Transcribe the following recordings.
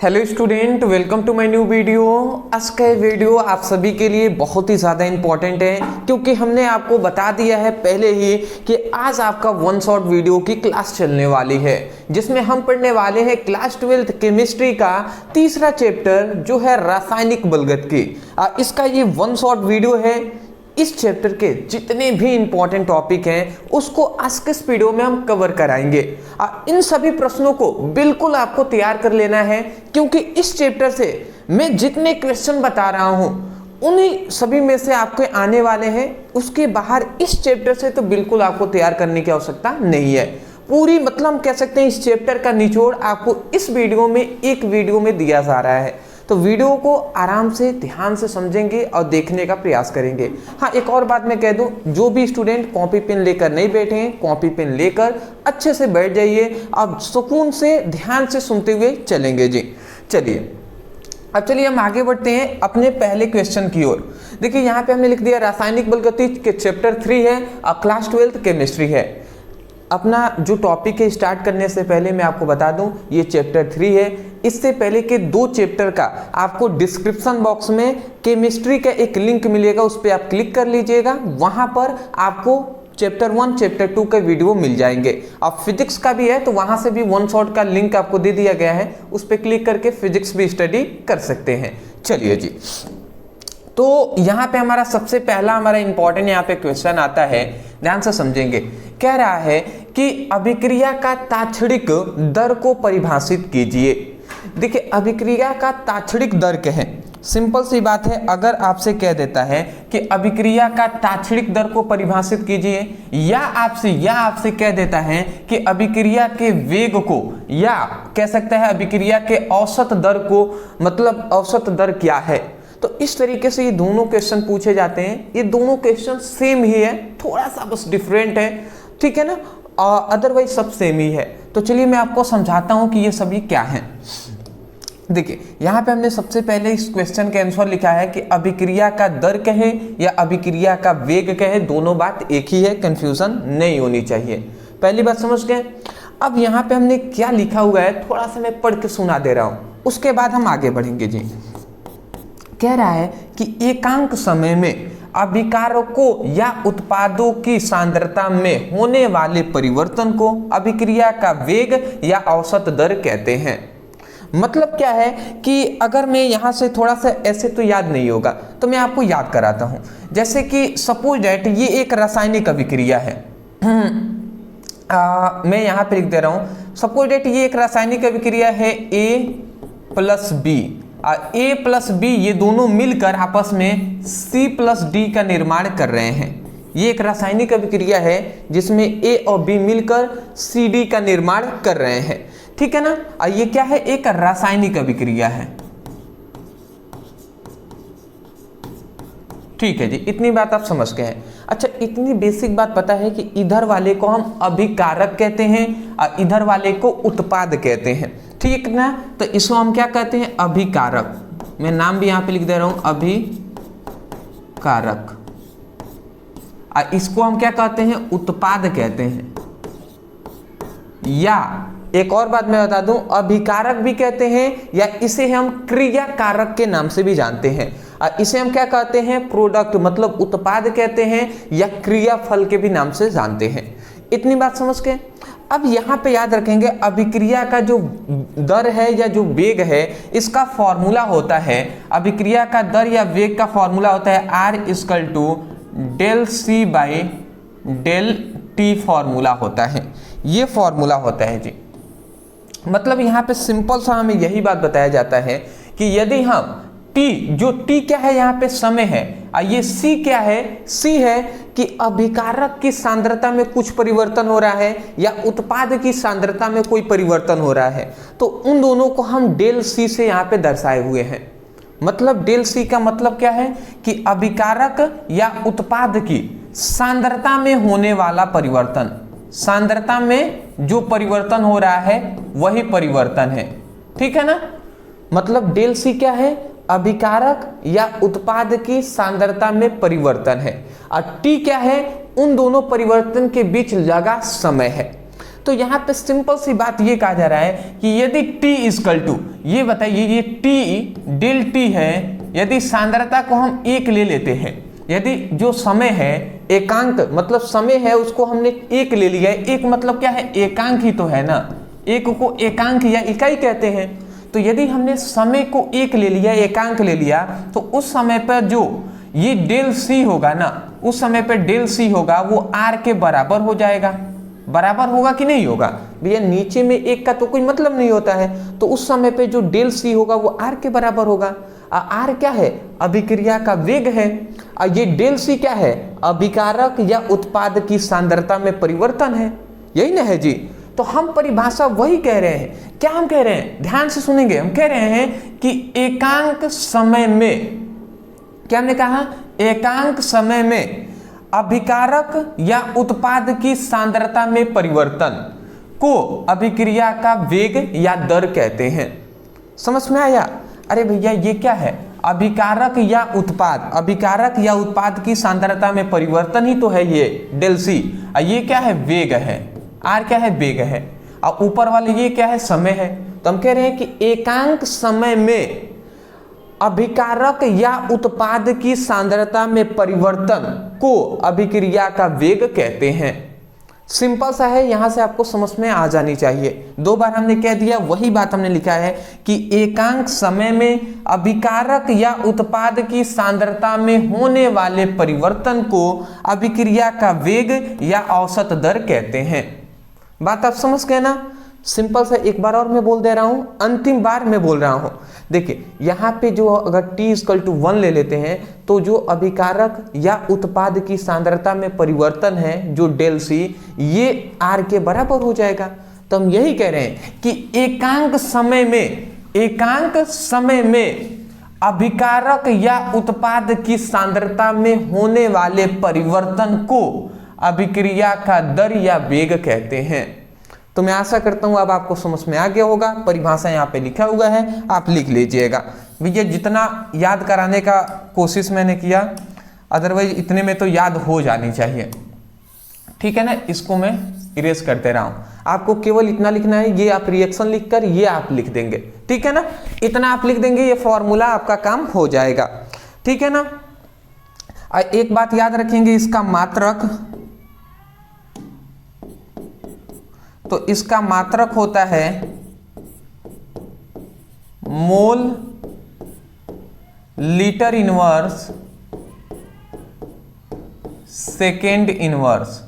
Hello student, welcome to my new video. आज का video आप सभी के लिए बहुत ही ज़्यादा इंपॉर्टेंट है क्योंकि हमने आपको बता दिया है पहले ही कि आज आपका वन शॉट वीडियो की क्लास चलने वाली है जिसमें हम पढ़ने वाले हैं क्लास 12th केमिस्ट्री का तीसरा चैप्टर जो है रासायनिक बलगत की। इसका ये वन शॉट वीडियो है। इस चैप्टर के जितने भी इंपॉर्टेंट टॉपिक हैं उसको आज के इस वीडियो में हम कवर कराएंगे। इन सभी प्रश्नों को बिल्कुल आपको तैयार कर लेना है क्योंकि इस चैप्टर से मैं जितने क्वेश्चन बता रहा हूं उन्हीं सभी में से आपके आने वाले हैं। उसके बाहर इस चैप्टर से तो बिल्कुल आपको तैयार करने की आवश्यकता नहीं है। पूरी मतलब हम कह सकते हैं इस चैप्टर का निचोड़ आपको इस वीडियो में एक वीडियो में दिया जा रहा है, तो वीडियो को आराम से ध्यान से समझेंगे और देखने का प्रयास करेंगे। हाँ, एक और बात मैं कह दूं, जो भी स्टूडेंट कॉपी पेन लेकर नहीं बैठे हैं कॉपी पेन लेकर अच्छे से बैठ जाइए। अब सुकून से ध्यान से सुनते हुए चलेंगे जी। चलिए अब चलिए हम आगे बढ़ते हैं अपने पहले क्वेश्चन की ओर। देखिए यहाँ पे हमने लिख दिया रासायनिक बलगति के चैप्टर 3 है और क्लास 12th केमिस्ट्री है। अपना जो टॉपिक है स्टार्ट करने से पहले मैं आपको बता दूं ये चैप्टर 3 है। इससे पहले के 2 चैप्टर का आपको डिस्क्रिप्शन बॉक्स में केमिस्ट्री का एक लिंक मिलेगा, उस पर आप क्लिक कर लीजिएगा। वहां पर आपको चैप्टर 1 चैप्टर 2 का वीडियो मिल जाएंगे। अब फिजिक्स का भी है तो वहां से भी वन शॉट का लिंक आपको दे दिया गया है, उस पर क्लिक करके फिजिक्स भी स्टडी कर सकते हैं। चलिए जी, तो यहाँ पे हमारा सबसे पहला हमारा इंपॉर्टेंट यहाँ पे क्वेश्चन आता है, ध्यान से समझेंगे। कह रहा है कि अभिक्रिया का तात्क्षणिक दर को परिभाषित कीजिए। देखिए अभिक्रिया का तात्क्षणिक दर क्या है? सिंपल सी बात है, अगर आपसे कह देता है कि अभिक्रिया का तात्क्षणिक दर को परिभाषित कीजिए या आपसे कह देता है कि अभिक्रिया के वेग को, या कह सकता है अभिक्रिया के औसत दर को, मतलब औसत दर क्या है, तो इस तरीके से ये दोनों क्वेश्चन पूछे जाते हैं। ये दोनों क्वेश्चन सेम ही है, थोड़ा सा बस डिफरेंट है, ठीक है ना, अदरवाइज सब सेम ही है। तो चलिए मैं आपको समझाता हूं कि ये सभी क्या हैं। देखिए यहाँ पे हमने सबसे पहले इस क्वेश्चन के आंसर लिखा है कि अभिक्रिया का दर कहे या अभिक्रिया का वेग कहे, दोनों बात एक ही है, कंफ्यूजन नहीं होनी चाहिए। पहली बात समझ गए। अब यहाँ पे हमने क्या लिखा हुआ है थोड़ा सा मैं पढ़ के सुना दे रहा हूँ, उसके बाद हम आगे बढ़ेंगे जी। कह रहा है कि एकांक समय में अभिकारकों या उत्पादों की सांद्रता में होने वाले परिवर्तन को अभिक्रिया का वेग या औसत दर कहते हैं। मतलब क्या है कि अगर मैं यहाँ से थोड़ा सा ऐसे तो याद नहीं होगा तो मैं आपको याद कराता हूँ। जैसे कि सपोज दैट ये एक रासायनिक अभिक्रिया है। मैं यहाँ पे लिख दे रहा हूँ, सपोज दैट ये एक रासायनिक अभिक्रिया है A plus B। A plus B ये दोनों मिलकर आपस में C प्लस D का निर्माण कर रहे हैं। ये एक रासायनिक अभिक्रिया है जिसमें A और B मिलकर CD का निर्माण कर रहे हैं, ठीक है ना। और ये क्या है? एक रासायनिक अभिक्रिया है, ठीक है जी। इतनी बात आप समझ गए हैं। अच्छा, इतनी बेसिक बात पता है कि इधर वाले को हम अभिकारक कहते हैं और इधर वाले को उत्पाद कहते हैं, ठीक ना। तो इसको हम क्या कहते हैं? अभिकारक। मैं नाम भी यहां पे लिख दे रहा हूं, अभिकारक। और इसको हम क्या कहते हैं? उत्पाद कहते हैं। या एक और बात मैं बता दूं, अभिकारक भी कहते हैं या इसे हम क्रिया कारक के नाम से भी जानते हैं। इसे हम क्या कहते हैं? प्रोडक्ट, मतलब उत्पाद कहते हैं या क्रिया फल के भी नाम से जानते हैं। इतनी बात समझ के अब यहाँ पे याद रखेंगे अभिक्रिया का जो दर है या जो वेग है इसका फॉर्मूला होता है, अभिक्रिया का दर या वेग का फॉर्मूला होता है R equal to del C by del T formula होता है। ये फॉर्मूला होता है जी। मतलब यहाँ पे सिंपल सा हमें यही बात बताया जाता है कि यदि हम T, जो T क्या है यहाँ पे समय है, ये C क्या है? C है कि अभिकारक की सांद्रता में कुछ परिवर्तन हो रहा है या उत्पाद की सांद्रता में कोई परिवर्तन हो रहा है, तो उन दोनों को हम डेल C से यहाँ पे दर्शाए हुए हैं। मतलब डेल C का मतलब क्या है कि अभिकारक या उत्पाद की सांद्रता में होने वाला परिवर्तन, सांद्रता में जो परिवर्तन हो रहा है वही परिवर्तन है, ठीक है ना। मतलब डेल C क्या है? अभिकारक या उत्पाद की सांद्रता में परिवर्तन है। और T क्या है? उन दोनों परिवर्तन के बीच लगा समय है। तो यहाँ पे सिंपल सी बात ये कहा जा रहा है कि यदि t इक्वल टू, ये बताइए ये t डेल t है, यदि सांद्रता को हम 1 ले लेते हैं, यदि जो समय है एकांक मतलब समय है उसको हमने 1 ले लिया है, 1 मतलब क्या है, एकांक ही तो है ना, 1 को एकांक या इकाई कहते हैं। तो यदि हमने समय को 1 ले लिया, एकांक ले लिया, तो उस समय पर जो ये डेल c होगा ना, उस समय पर डेल c होगा वो r के बराबर हो जाएगा। बराबर होगा कि नहीं होगा भैया, नीचे में 1 का तो कोई मतलब नहीं होता है, तो उस समय पे जो डेल c होगा वो r के बराबर होगा। r क्या है, अभिक्रिया का वेग है, और ये डेल c क्या है, अभिकारक या उत्पाद की सांद्रता में परिवर्तन है, यही ना है जी। तो हम परिभाषा वही कह रहे हैं। क्या हम कह रहे हैं, ध्यान से सुनेंगे, हम कह रहे हैं कि एकांक समय में, क्या हमने कहा, एकांक समय में अभिकारक या उत्पाद की सांद्रता में परिवर्तन को अभिक्रिया का वेग या दर कहते हैं। समझ में आया? अरे भैया ये क्या है, अभिकारक या उत्पाद, अभिकारक या उत्पाद की सांद्रता में परिवर्तन ही तो है ये डेल सी, और ये क्या है, वेग है, आर क्या है, वेग है, और ऊपर वाले ये क्या है, समय है। तो हम कह रहे हैं कि एकांक समय में अभिकारक या उत्पाद की सांद्रता में परिवर्तन को अभिक्रिया का वेग कहते हैं। सिंपल सा है, यहां से आपको समझ में आ जानी चाहिए। 2 बार हमने कह दिया, वही बात हमने लिखा है कि एकांक समय में अभिकारक या उत्पाद की सांद्रता में होने वाले परिवर्तन को अभिक्रिया का वेग या औसत दर कहते हैं। बात आप समझ गए ना? सिंपल सा एक बार और मैं बोल दे रहा हूं, अंतिम बार मैं बोल रहा हूं। देखिए यहाँ पे जो अगर t इक्वल टू 1 ले लेते हैं, तो जो अभिकारक या उत्पाद की सांद्रता में परिवर्तन है जो डेल c, ये r के बराबर हो जाएगा। तो हम यही कह रहे हैं कि एकांक समय में अभिकारक या उत्पाद की सांद्रता में होने वाले परिवर्तन को अभिक्रिया का दर या वेग कहते हैं। तो मैं आशा करता हूं अब आपको समझ में आ गया होगा। परिभाषा यहाँ पे लिखा हुआ है, आप लिख लीजिएगा भैया। जितना याद कराने का कोशिश मैंने किया, अदरवाइज इतने में तो याद हो जानी चाहिए, ठीक है ना। इसको मैं इरेज करते रहा हूं, आपको केवल इतना लिखना है, ये आप रिएक्शन लिखकर ये आप लिख देंगे, ठीक है ना। इतना आप लिख देंगे, ये फॉर्मूला आपका काम हो जाएगा, ठीक है ना। एक बात याद रखेंगे, इसका मात्रक, तो इसका मात्रक होता है mole litre inverse second inverse,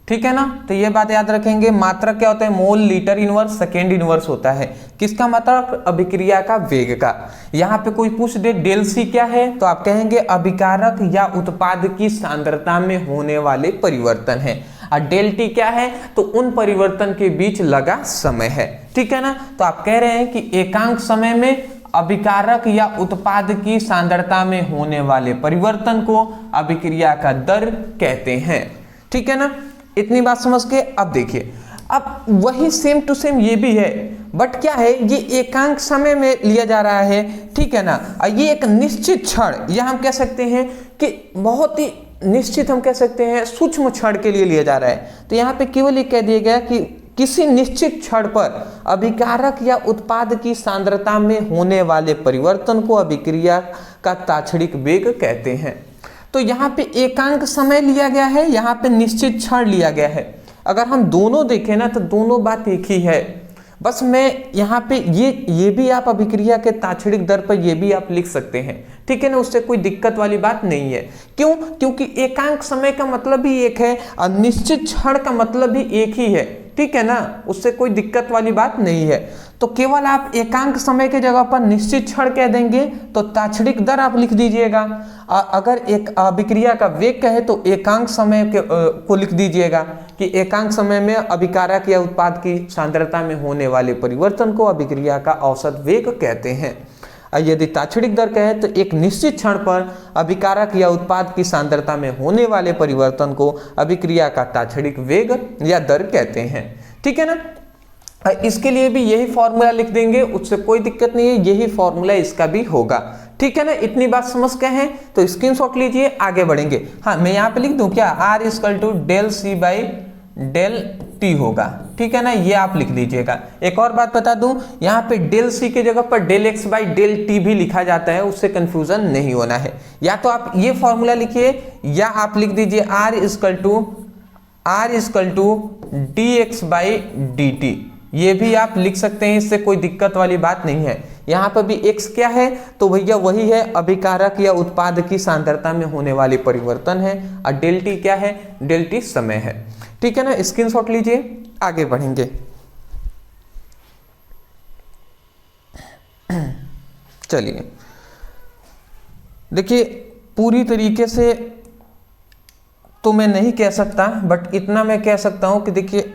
ठीक है ना। तो ये बात याद रखेंगे, मात्रक क्या होता है, mole litre inverse second inverse होता है। किसका मात्रक, अभिक्रिया का वेग का। यहाँ पे कोई पूछ दे डेल सी क्या है, तो आप कहेंगे अभिकारक या उत्पाद की सांद्रता में होने वाले परिवर्तन है, और डेल टी क्या है, तो उन परिवर्तन के बीच लगा समय है, ठीक है ना। तो आप कह रहे हैं कि एकांक समय में अभिकारक या उत्पाद की सांद्रता में होने वाले परिवर्तन को अभिक्रिया का दर कहते हैं, ठीक है ना। इतनी बात समझ के अब देखिए, अब वही सेम टू सेम ये भी है, बट क्या है, ये एकांक समय में लिया जा रहा है, ठीक है ना। ये एक निश्चित क्षण, या हम कह सकते हैं कि बहुत ही निश्चित, हम कह सकते हैं सूक्ष्म क्षण के लिए लिया जा रहा है। तो यहाँ पे केवल ये कह दिया गया कि किसी निश्चित क्षण पर अभिकारक या उत्पाद की सांद्रता में होने वाले परिवर्तन को अभिक्रिया का ताक्षणिक वेग कहते हैं। तो यहाँ पे एकांक समय लिया गया है, यहाँ पे निश्चित क्षण लिया गया है। अगर हम दोनों देखें ना, तो दोनों बात एक ही है। बस मैं यहाँ पे ये भी आप अभिक्रिया के ताक्षणिक दर पर ये भी आप लिख सकते हैं, ठीक है ना। उससे कोई दिक्कत वाली बात नहीं है। क्यों? क्योंकि एकांक समय का मतलब भी एक है और निश्चित क्षण का मतलब भी एक ही है, ठीक है ना। उससे कोई दिक्कत वाली बात नहीं है। तो केवल आप एकांक समय के जगह पर निश्चित क्षण कह देंगे, तो ताक्षणिक दर आप लिख दीजिएगा। अगर एक अभिक्रिया का वेग कहे तो एकांक समय को लिख दीजिएगा कि एकांक समय में अभिकारक या उत्पाद की सांद्रता में होने वाले परिवर्तन को अभिक्रिया का औसत वेग कहते हैं। यदि ताक्षणिक दर कहे तो एक निश्चित क्षण पर अभिकारक या उत्पाद की सांद्रता में होने वाले परिवर्तन को अभिक्रिया का ताक्षणिक वेग या दर कहते हैं, ठीक है ना। इसके लिए भी यही फॉर्मूला लिख देंगे, उससे कोई दिक्कत नहीं है, यही फॉर्मूला इसका भी होगा, ठीक है ना। इतनी बात समझ गए हैं तो स्क्रीनशॉट लीजिए, आगे बढ़ेंगे। हाँ, मैं यहाँ पे लिख दूं क्या, R equal to del C by del T होगा, ठीक है ना, ये आप लिख लीजिएगा। एक और बात बता दूं, यहाँ पे डेल सी की जगह पर del X by del T भी लिखा जाता है, उससे कंफ्यूजन नहीं होना है। या तो आप ये फॉर्मूला लिखिए या आप लिख दीजिए R equal to D X by D T, ये भी आप लिख सकते हैं, इससे कोई दिक्कत वाली बात नहीं है। यहाँ पर भी x क्या है, तो भैया वही है अभिकारक या उत्पाद की सांद्रता में होने वाली परिवर्तन है, और डेल टी क्या है, डेल टी समय है, ठीक है ना। स्क्रीनशॉट लीजिए, आगे बढ़ेंगे। चलिए देखिए, पूरी तरीके से तो मैं नहीं कह सकता, बट इतना मैं कह सकता हूं कि देखिए,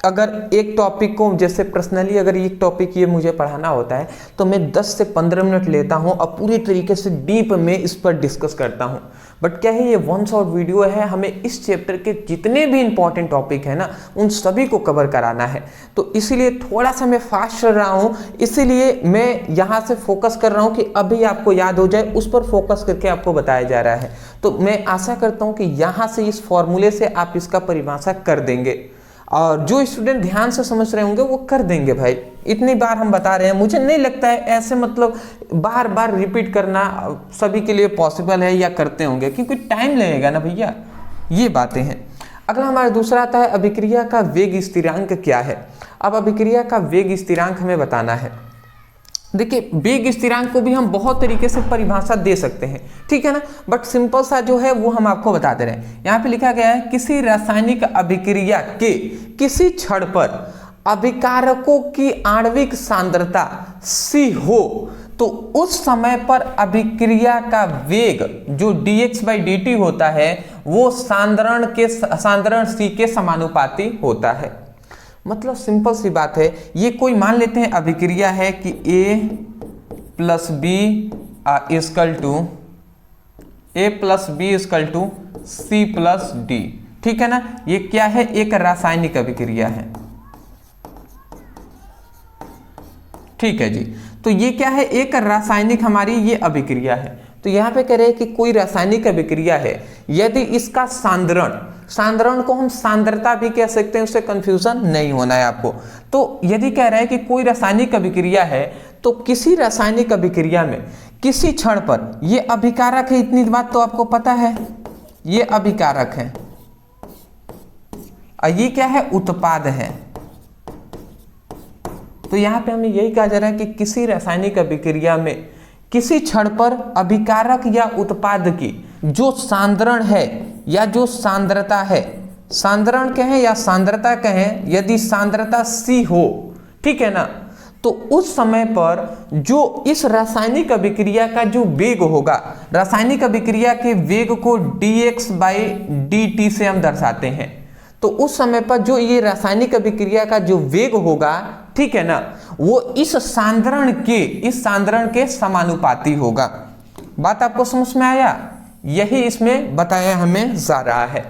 अगर एक टॉपिक को जैसे पर्सनली अगर एक टॉपिक ये मुझे पढ़ाना होता है तो मैं 10 से 15 मिनट लेता हूं और पूरी तरीके से डीप में इस पर डिस्कस करता हूं। बट क्या है, ये वन शॉट वीडियो है, हमें इस चैप्टर के जितने भी इंपॉर्टेंट टॉपिक है ना उन सभी को कवर कराना है, तो इसीलिए थोड़ा सा मैं फास्ट चल रहा हूँ, इसीलिए मैं यहाँ से फोकस कर रहा हूँ कि अभी आपको याद हो जाए, उस पर फोकस करके आपको बताया जा रहा है। तो मैं आशा करता हूँ कि यहाँ से इस फॉर्मूले से आप इसका परिभाषा कर देंगे, और जो स्टूडेंट ध्यान से समझ रहे होंगे वो कर देंगे भाई। इतनी बार हम बता रहे हैं, मुझे नहीं लगता है ऐसे मतलब बार बार रिपीट करना सभी के लिए पॉसिबल है या करते होंगे, क्योंकि टाइम लगेगा ना भैया, ये बातें हैं। अगला हमारा दूसरा आता है अभिक्रिया का वेग स्थिरांक क्या है। अब अभिक्रिया का वेग स्थिरांक हमें बताना है। देखिए, वेग स्थिरांक को भी हम बहुत तरीके से परिभाषा दे सकते हैं, ठीक है ना, बट सिंपल सा जो है वो हम आपको बता दे रहे हैं। यहाँ पे लिखा गया है, किसी रासायनिक अभिक्रिया के किसी क्षण पर अभिकारकों की आणविक सांद्रता C हो तो उस समय पर अभिक्रिया का वेग जो dx बाई dt होता है वो सांद्रण C के समानुपाती होता है। मतलब सिंपल सी बात है, ये कोई मान लेते हैं अभिक्रिया है कि A plus B equal to C plus D, ठीक है ना। ये क्या है, एक रासायनिक अभिक्रिया है, ठीक है जी। तो ये क्या है, एक रासायनिक हमारी ये अभिक्रिया है। तो यहाँ पे कह रहे हैं कि कोई रासायनिक अभिक्रिया है, यदि इसका सांद्रण को हम सांद्रता भी कह सकते हैं, उससे कंफ्यूजन नहीं होना है आपको। तो यदि कह रहा है कि कोई रासायनिक अभिक्रिया है तो किसी रासायनिक अभिक्रिया में किसी क्षण पर ये अभिकारक है, इतनी बात तो आपको पता है, ये अभिकारक है और ये क्या है, उत्पाद है। तो यहाँ पे हमें यही कहा जा रहा है कि किसी रासायनिक अभिक्रिया में किसी क्षण पर अभिकारक या उत्पाद की जो सांद्रण है या जो सांद्रता है, सांद्रण कहें या सांद्रता कहें, यदि सांद्रता C हो, ठीक है ना, तो उस समय पर जो इस रासायनिक अभिक्रिया का जो वेग होगा, रासायनिक अभिक्रिया के वेग को dx बाई dt से हम दर्शाते हैं। तो उस समय पर जो ये रासायनिक अभिक्रिया का जो वेग होगा, ठीक है ना, वो इस सांद्रण के समानुपाती होगा। बात आपको समझ में आया? यही इसमें बताया हमें जा रहा है।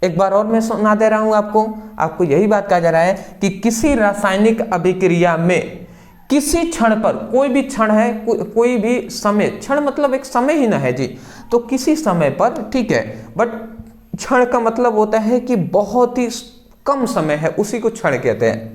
एक बार और मैं सुना दे रहा हूं आपको यही बात कहा जा रहा है कि किसी रासायनिक अभिक्रिया में किसी क्षण पर, कोई भी क्षण है, कोई भी समय, क्षण मतलब एक समय ही ना है जी, तो किसी समय पर, ठीक है, बट क्षण का मतलब होता है कि बहुत ही कम समय है, उसी को क्षण कहते हैं।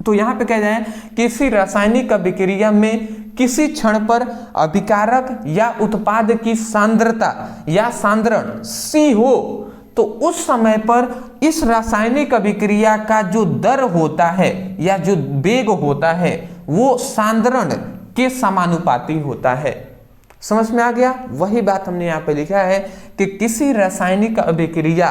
तो यहाँ पे कह जाए किसी रासायनिक अभिक्रिया में किसी क्षण पर अभिकारक या उत्पाद की सांद्रता या सांद्रण C हो तो उस समय पर इस रासायनिक अभिक्रिया का जो दर होता है या जो वेग होता है वो सांद्रण के समानुपाती होता है। समझ में आ गया? वही बात हमने यहाँ पे लिखा है कि किसी रासायनिक अभिक्रिया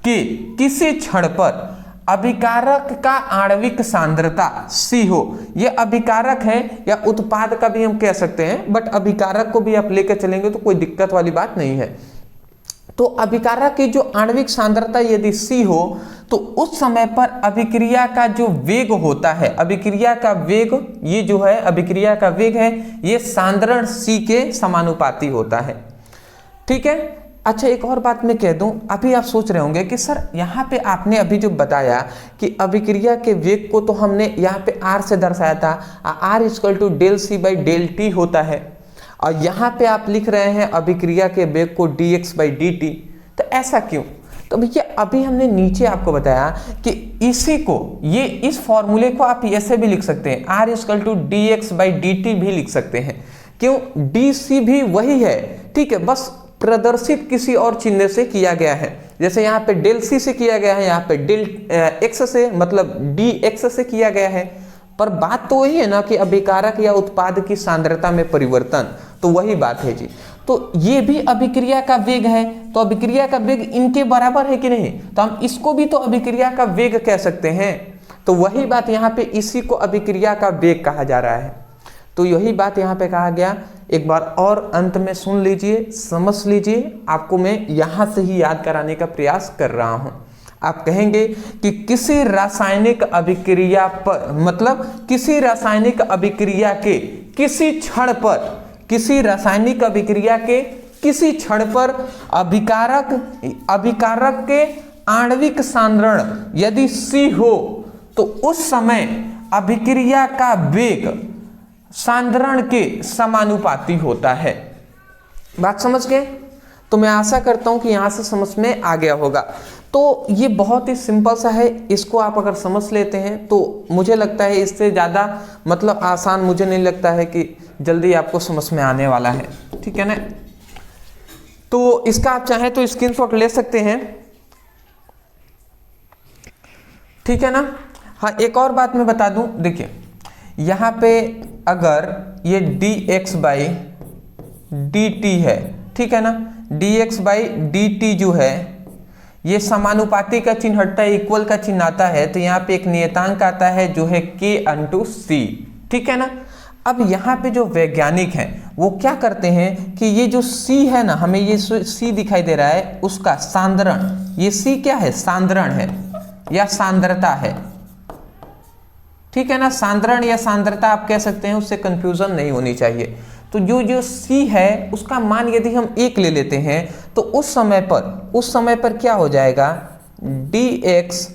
के किसी क्षण पर अभिकारक का आणविक सांद्रता C हो, ये अभिकारक है या उत्पाद का भी हम कह सकते हैं, बट अभिकारक को भी आप लेकर चलेंगे तो कोई दिक्कत वाली बात नहीं है। तो अभिकारक की जो आणविक सांद्रता यदि C हो तो उस समय पर अभिक्रिया का जो वेग होता है, अभिक्रिया का वेग, ये जो है अभिक्रिया का वेग है, ये सांद्रण C के समानुपाती होता है, ठीक है। अच्छा, एक और बात मैं कह दूं, अभी आप सोच रहे होंगे कि सर यहाँ पे आपने अभी जो बताया कि अभिक्रिया के वेग को तो हमने यहाँ पे R से दर्शाया था, R equal to del C by del T होता है, और यहाँ पे आप लिख रहे हैं अभिक्रिया के वेग को dx बाई dt, तो ऐसा क्यों? तो भैया अभी हमने नीचे आपको बताया कि इसी को, ये इस फॉर्मूले को आप ऐसे भी लिख सकते हैं, R = dx/dt भी लिख सकते हैं। क्यों? dc भी वही है, ठीक है, बस प्रदर्शित किसी और चिन्ह से किया गया है। जैसे यहाँ पे डेल सी से किया गया है, यहाँ पे डेल एक्स से, मतलब dx से किया गया है, पर बात तो वही है ना कि अभिकारक या उत्पाद की सांद्रता में परिवर्तन, तो वही बात है जी। तो ये भी अभिक्रिया का वेग है, तो अभिक्रिया का वेग इनके बराबर है कि नहीं, तो हम इसको भी तो अभिक्रिया का वेग कह सकते हैं। तो वही बात यहाँ पे इसी को अभिक्रिया का वेग कहा जा रहा है। तो यही बात यहाँ पे कहा गया। एक बार और अंत में सुन लीजिए, समझ लीजिए, आपको मैं यहाँ से ही याद कराने का प्रयास कर रहा हूँ। आप कहेंगे कि किसी रासायनिक अभिक्रिया पर, मतलब किसी रासायनिक अभिक्रिया के किसी क्षण पर, किसी रासायनिक अभिक्रिया के किसी क्षण पर अभिकारक के आणविक सांद्रण यदि C हो तो उस समय अभिक्रिया का वेग सांद्रण के समानुपाती होता है। बात समझ गए? तो मैं आशा करता हूं कि यहां से समझ में आ गया होगा। तो ये बहुत ही सिंपल सा है, इसको आप अगर समझ लेते हैं तो मुझे लगता है इससे ज़्यादा मतलब आसान मुझे नहीं लगता है कि जल्दी आपको समझ में आने वाला है, ठीक है ना। तो इसका आप चाहें तो स्क्रीनशॉट ले सकते हैं, ठीक है ना। हाँ, एक और बात मैं बता दूं, देखिए यहाँ पे अगर ये dx/dt है, ठीक है ना, dx/dt जो है ये समानुपाती का चिन्ह हटता है, इक्वल का चिन्ह आता है, तो यहाँ पे एक नियतांक आता है जो है k/c, ठीक है ना। अब यहाँ पे जो वैज्ञानिक हैं वो क्या करते हैं कि ये जो c है ना, हमें ये c दिखाई दे रहा है, उसका सांद्रण, ये c क्या है, सांद्रण है या सांद्रता है, ठीक है ना। सांद्रण या सांद्रता आप कह सकते हैं, उससे कंफ्यूजन नहीं होनी चाहिए। तो जो C है उसका मान यदि हम 1 ले लेते हैं तो उस समय पर क्या हो जाएगा, dx/dt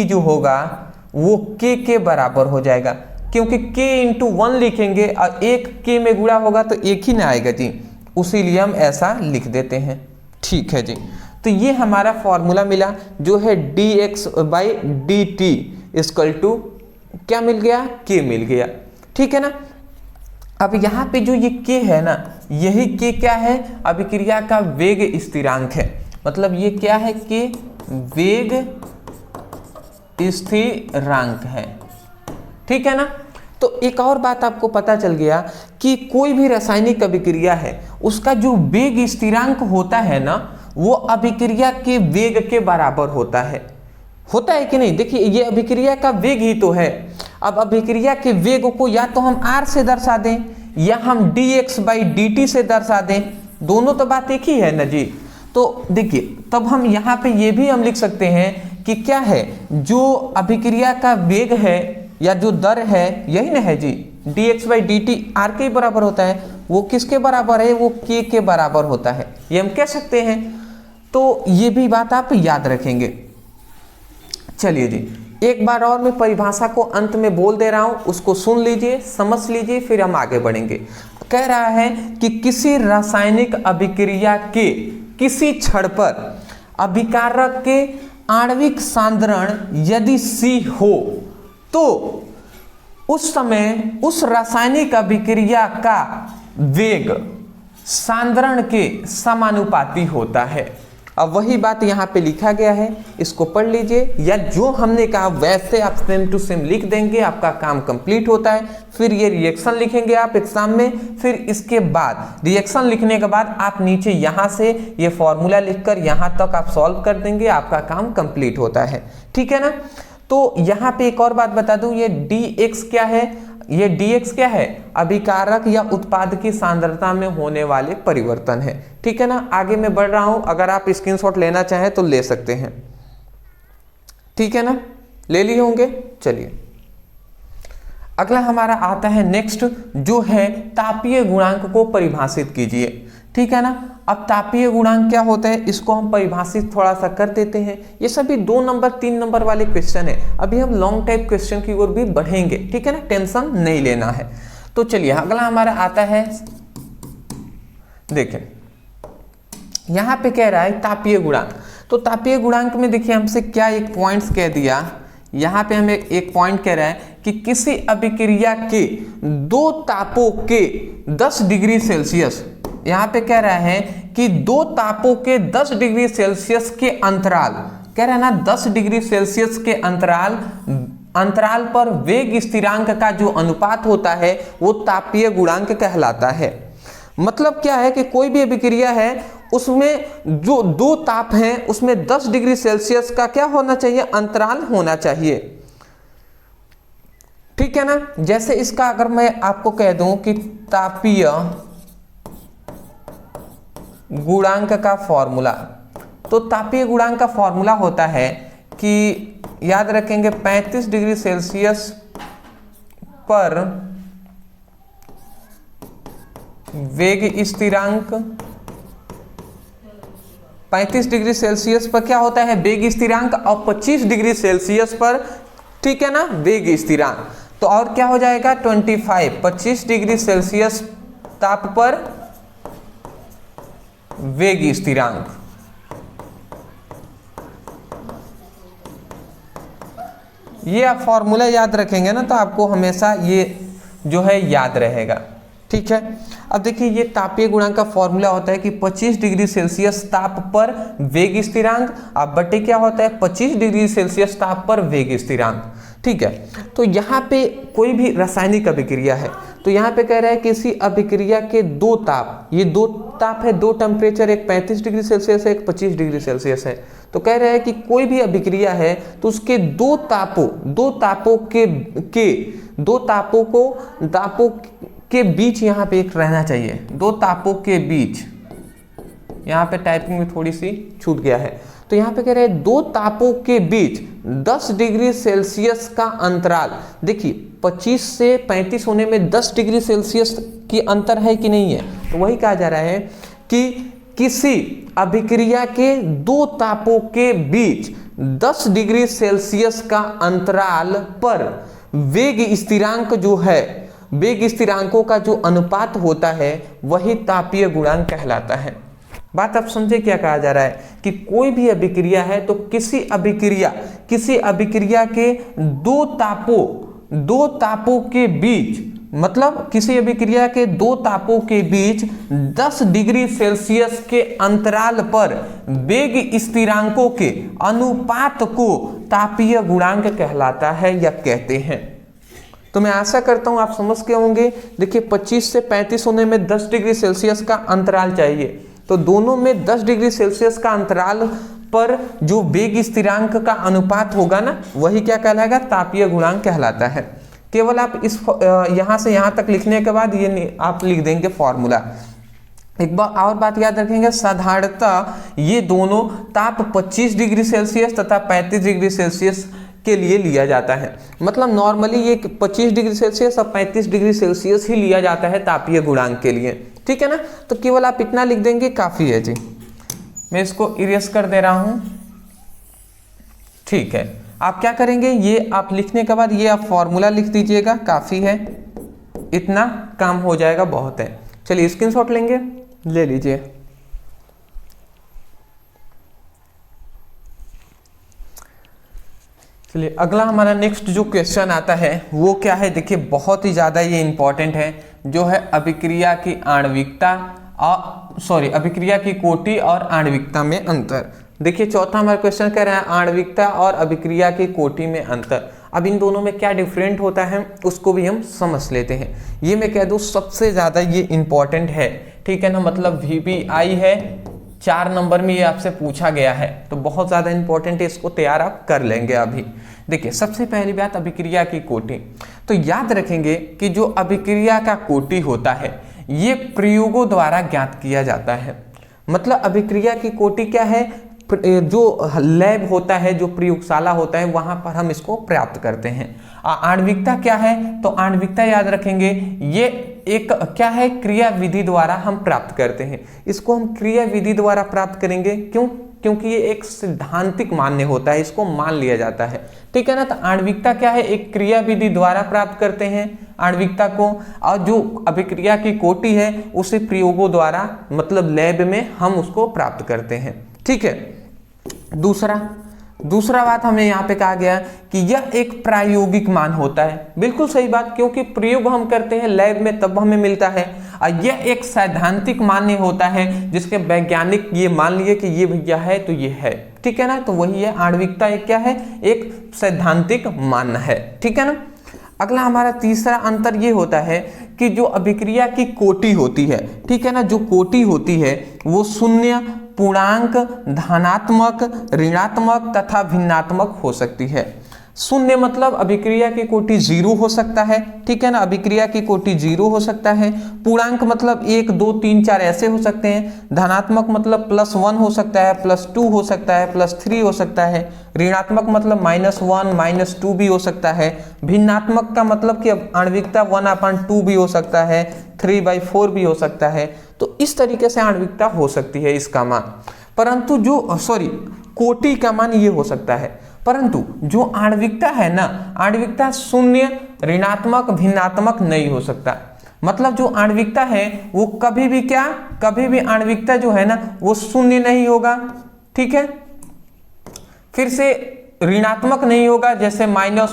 जो होगा वो k के बराबर हो जाएगा, क्योंकि k × 1 लिखेंगे और 1 k में गुणा होगा तो 1 ही ना आएगा जी, उसीलिए हम ऐसा लिख देते हैं, ठीक है जी। तो ये हमारा फॉर्मूला मिला जो है dx/dt = क्या मिल गया, k मिल गया, ठीक है ना। अब यहाँ पे जो ये k है ना, यही k क्या है, अभिक्रिया का वेग स्थिरांक है, मतलब ये क्या है, k वेग स्थिरांक है, ठीक है ना। तो एक और बात आपको पता चल गया कि कोई भी रासायनिक अभिक्रिया है उसका जो वेग स्थिरांक होता है ना, वो अभिक्रिया के वेग के बराबर होता है कि नहीं। देखिए ये अभिक्रिया का वेग ही तो है। अब अभिक्रिया के वेग को या तो हम r से दर्शा दें या हम dx/dt से दर्शा दें, दोनों तो बात एक ही है ना जी। तो देखिए तब हम यहाँ पे ये भी हम लिख सकते हैं कि क्या है, जो अभिक्रिया का वेग है या जो दर है यही ना है जी, dx/dt r के बराबर होता है, वो किसके बराबर है, वो k के बराबर होता है, ये हम कह सकते हैं। तो ये भी बात आप याद रखेंगे। चलिए जी, एक बार और मैं परिभाषा को अंत में बोल दे रहा हूं, उसको सुन लीजिए, समझ लीजिए, फिर हम आगे बढ़ेंगे। कह रहा है कि किसी रासायनिक अभिक्रिया के किसी क्षण पर अभिकारक के आणविक सांद्रण यदि C हो तो उस समय उस रासायनिक अभिक्रिया का वेग सांद्रण के समानुपाती होता है। अब वही बात यहाँ पे लिखा गया है, इसको पढ़ लीजिए, या जो हमने कहा वैसे आप सेम टू सेम लिख देंगे, आपका काम कंप्लीट होता है। फिर ये रिएक्शन लिखेंगे आप एग्जाम में, फिर इसके बाद रिएक्शन लिखने के बाद आप नीचे यहाँ से ये फॉर्मूला लिखकर यहाँ तक आप सॉल्व कर देंगे, आपका काम कंप्लीट होता है, ठीक है ना। तो यहाँ पे एक और बात बता दूं, ये dx क्या है, ये dx क्या है, अभिकारक या उत्पाद की सांद्रता में होने वाले परिवर्तन है, ठीक है ना। आगे मैं बढ़ रहा हूं, अगर आप स्क्रीनशॉट लेना चाहें तो ले सकते हैं, ठीक है ना, ले लिए होंगे। चलिए अगला हमारा आता है नेक्स्ट, जो है तापीय गुणांक को परिभाषित कीजिए, ठीक है ना। अब तापीय गुणांक क्या होता है, इसको हम परिभाषित थोड़ा सा कर देते हैं। ये सभी 2 नंबर 3 नंबर वाले क्वेश्चन है, अभी हम लॉन्ग टाइप क्वेश्चन की ओर भी बढ़ेंगे, ठीक है ना, टेंशन नहीं लेना है। तो चलिए अगला हमारा आता है, देखें यहाँ पे कह रहा है तापीय गुणांक। तो तापीय गुणांक में देखिए हमसे क्या एक पॉइंट्स कह दिया, यहाँ पे हमें एक पॉइंट कह रहा है कि किसी अभिक्रिया के दो तापों के 10 डिग्री सेल्सियस, यहाँ पे कह रहा है कि दो तापों के 10 डिग्री सेल्सियस के अंतराल, कह रहा है ना 10 डिग्री सेल्सियस के अंतराल पर वेग स्थिरांक का जो अनुपात होता है वो तापीय गुणांक कहलाता है। मतलब क्या है कि कोई भी अभिक्रिया है उसमें जो दो ताप हैं उसमें 10 डिग्री सेल्सियस का क्या होना चाहिए, अंतराल होना चाहिए। ठीक है ना। जैसे इसका अगर मैं आपको कह दूं कि तापीय गुणांक का फॉर्मूला, तो तापीय गुणांक का फॉर्मूला होता है कि याद रखेंगे 35 डिग्री सेल्सियस पर वेग स्थिरांक, 35 डिग्री सेल्सियस पर क्या होता है वेग स्थिरांक, और 25 डिग्री सेल्सियस पर, ठीक है ना, वेग स्थिरांक। तो और क्या हो जाएगा 25 डिग्री सेल्सियस ताप पर वेग स्थिरांक। ये आप फॉर्मूला याद रखेंगे ना तो आपको हमेशा ये जो है याद रहेगा। ठीक है। अब देखिए ये तापीय गुणांक का फॉर्मूला होता है कि 25 डिग्री सेल्सियस ताप पर वेग स्थिरांक, अब बटे क्या होता है 25 डिग्री सेल्सियस ताप पर वेग स्थिरांक। ठीक है। तो यहाँ पे कोई भी रासायनिक अभिक्रिया है तो यहाँ पे कह रहा है किसी अभिक्रिया के दो ताप, ये दो ताप है, दो टेम्परेचर, एक 35 डिग्री सेल्सियस है, एक 25 डिग्री सेल्सियस है। तो कह रहा है कि कोई भी अभिक्रिया है तो उसके दो तापों के बीच यहाँ पे एक रहना चाहिए, दो तापों के बीच, यहाँ पे टाइपिंग में थोड़ी सी छूट गया है। तो यहाँ पे कह रहे हैं दो तापों के बीच 10 डिग्री सेल्सियस का अंतराल। देखिए 25 से 35 होने में 10 डिग्री सेल्सियस की अंतर है कि नहीं है, तो वही कहा जा रहा है कि किसी अभिक्रिया के दो तापों के बीच 10 डिग्री सेल्सियस का अंतराल पर वेग स्थिरांक जो है, वेग स्थिरांकों का जो अनुपात होता है वही तापीय गुणांक कहलाता है। बात आप समझे क्या कहा जा रहा है कि कोई भी अभिक्रिया है तो किसी अभिक्रिया के दो तापों के बीच, मतलब किसी अभिक्रिया के दो तापों के बीच 10 डिग्री सेल्सियस के अंतराल पर वेग स्थिरांकों के अनुपात को तापीय गुणांक कहलाता है या कहते हैं। तो मैं आशा करता हूं आप समझ के होंगे। देखिए 25 से 35 होने में 10 डिग्री सेल्सियस का अंतराल चाहिए, तो दोनों में 10 डिग्री सेल्सियस का अंतराल पर जो वेग स्थिरांक का अनुपात होगा ना वही क्या कहलाएगा, तापीय गुणांक कहलाता है। केवल आप इस यहां से यहां तक लिखने के बाद ये आप लिख देंगे फॉर्मूला। एक बार और बात याद रखेंगे, साधारणतः ये दोनों ताप 25 डिग्री सेल्सियस तथा 35 डिग्री सेल्सियस के लिए लिया जाता है। मतलब नॉर्मली ये 25 डिग्री सेल्सियस और 35 डिग्री सेल्सियस ही लिया जाता है तापीय गुणांक के लिए। ठीक है ना। तो केवल आप इतना लिख देंगे काफी है जी। मैं इसको इरेज कर दे रहा हूं। ठीक है। आप क्या करेंगे, ये आप लिखने के बाद ये आप फॉर्मूला लिख दीजिएगा, काफी है, इतना काम हो जाएगा, बहुत है। चलिए स्क्रीनशॉट लेंगे, ले लीजिए। चलिए अगला हमारा नेक्स्ट जो क्वेश्चन आता है वो क्या है, देखिए बहुत ही ज्यादा ये इंपॉर्टेंट है, जो है अभिक्रिया की आणविकता और अभिक्रिया की कोटि और आणविकता में अंतर। देखिए चौथा हमारा क्वेश्चन कह रहा है आणविकता और अभिक्रिया की कोटि में अंतर। अब इन दोनों में क्या डिफरेंट होता है उसको भी हम समझ लेते हैं। ये मैं कह दूं सबसे ज्यादा ये इंपॉर्टेंट है, ठीक है ना, मतलब VBI है, 4 नंबर में ये आपसे पूछा गया है, तो बहुत ज्यादा इंपॉर्टेंट है, इसको तैयार आप कर लेंगे अभी। देखिए सबसे पहली बात अभिक्रिया की कोटि। तो याद रखेंगे कि जो अभिक्रिया का कोटि होता है ये प्रयोगों द्वारा ज्ञात किया जाता है। मतलब अभिक्रिया की कोटि क्या है, जो लैब होता है, जो प्रयोगशाला होता है, वहां पर हम इसको प्राप्त करते हैं। आणविकता क्या है, तो आणविकता याद रखेंगे ये एक क्या है, क्रिया विधि द्वारा हम प्राप्त करते हैं। इसको हम क्रिया विधि द्वारा प्राप्त करेंगे, क्यों, क्योंकि ये एक सिद्धांतिक मान्य होता है, इसको मान लिया जाता है, ठीक है ना। तो आणविकता क्या है, एक क्रिया विधि द्वारा प्राप्त करते हैं आणविकता को, और जो अभिक्रिया की कोटि है उसे प्रयोगों द्वारा मतलब लैब में हम उसको प्राप्त करते हैं, ठीक है। दूसरा बात हमें यहाँ पे कहा गया कि यह एक प्रायोगिक मान होता है, बिल्कुल सही बात, क्योंकि प्रयोग हम करते हैं लैब में तब हमें मिलता है। और यह एक सैद्धांतिक मान्य होता है जिसके वैज्ञानिक ये मान लिए कि ये भैया है तो ये है, ठीक है ना। तो वही है आणविकता, एक क्या है, एक सैद्धांतिक मान है, ठीक है ना। अगला हमारा तीसरा अंतर ये होता है कि जो अभिक्रिया की कोटि होती है, ठीक है ना, जो कोटि होती है वो शून्य, पूर्णांक, धनात्मक, ऋणात्मक तथा भिन्नात्मक हो सकती है। शून्य मतलब अभिक्रिया की कोटि 0 हो सकता है, ठीक है ना, अभिक्रिया की कोटि 0 हो सकता है। पूर्णांक मतलब 1 2 3 4 ऐसे हो सकते हैं। धनात्मक मतलब +1 हो सकता है, +2 हो सकता है, +3 हो सकता है। ऋणात्मक मतलब -1 -2 भी हो सकता है। भिन्नात्मक का मतलब कि आणविकता 1/2 भी हो सकता है, 3/4 भी हो सकता है। तो इस तरीके से आणविकता हो सकती है इसका मान, परंतु जो कोटि का मान ये हो सकता है, परंतु जो आणविकता है ना, आणविकता शून्य, ऋणात्मक, भिन्नात्मक नहीं हो सकता। मतलब जो आणविकता है वो कभी भी आणविकता जो है ना वो शून्य नहीं होगा, ठीक है, फिर से ऋणात्मक नहीं होगा जैसे -1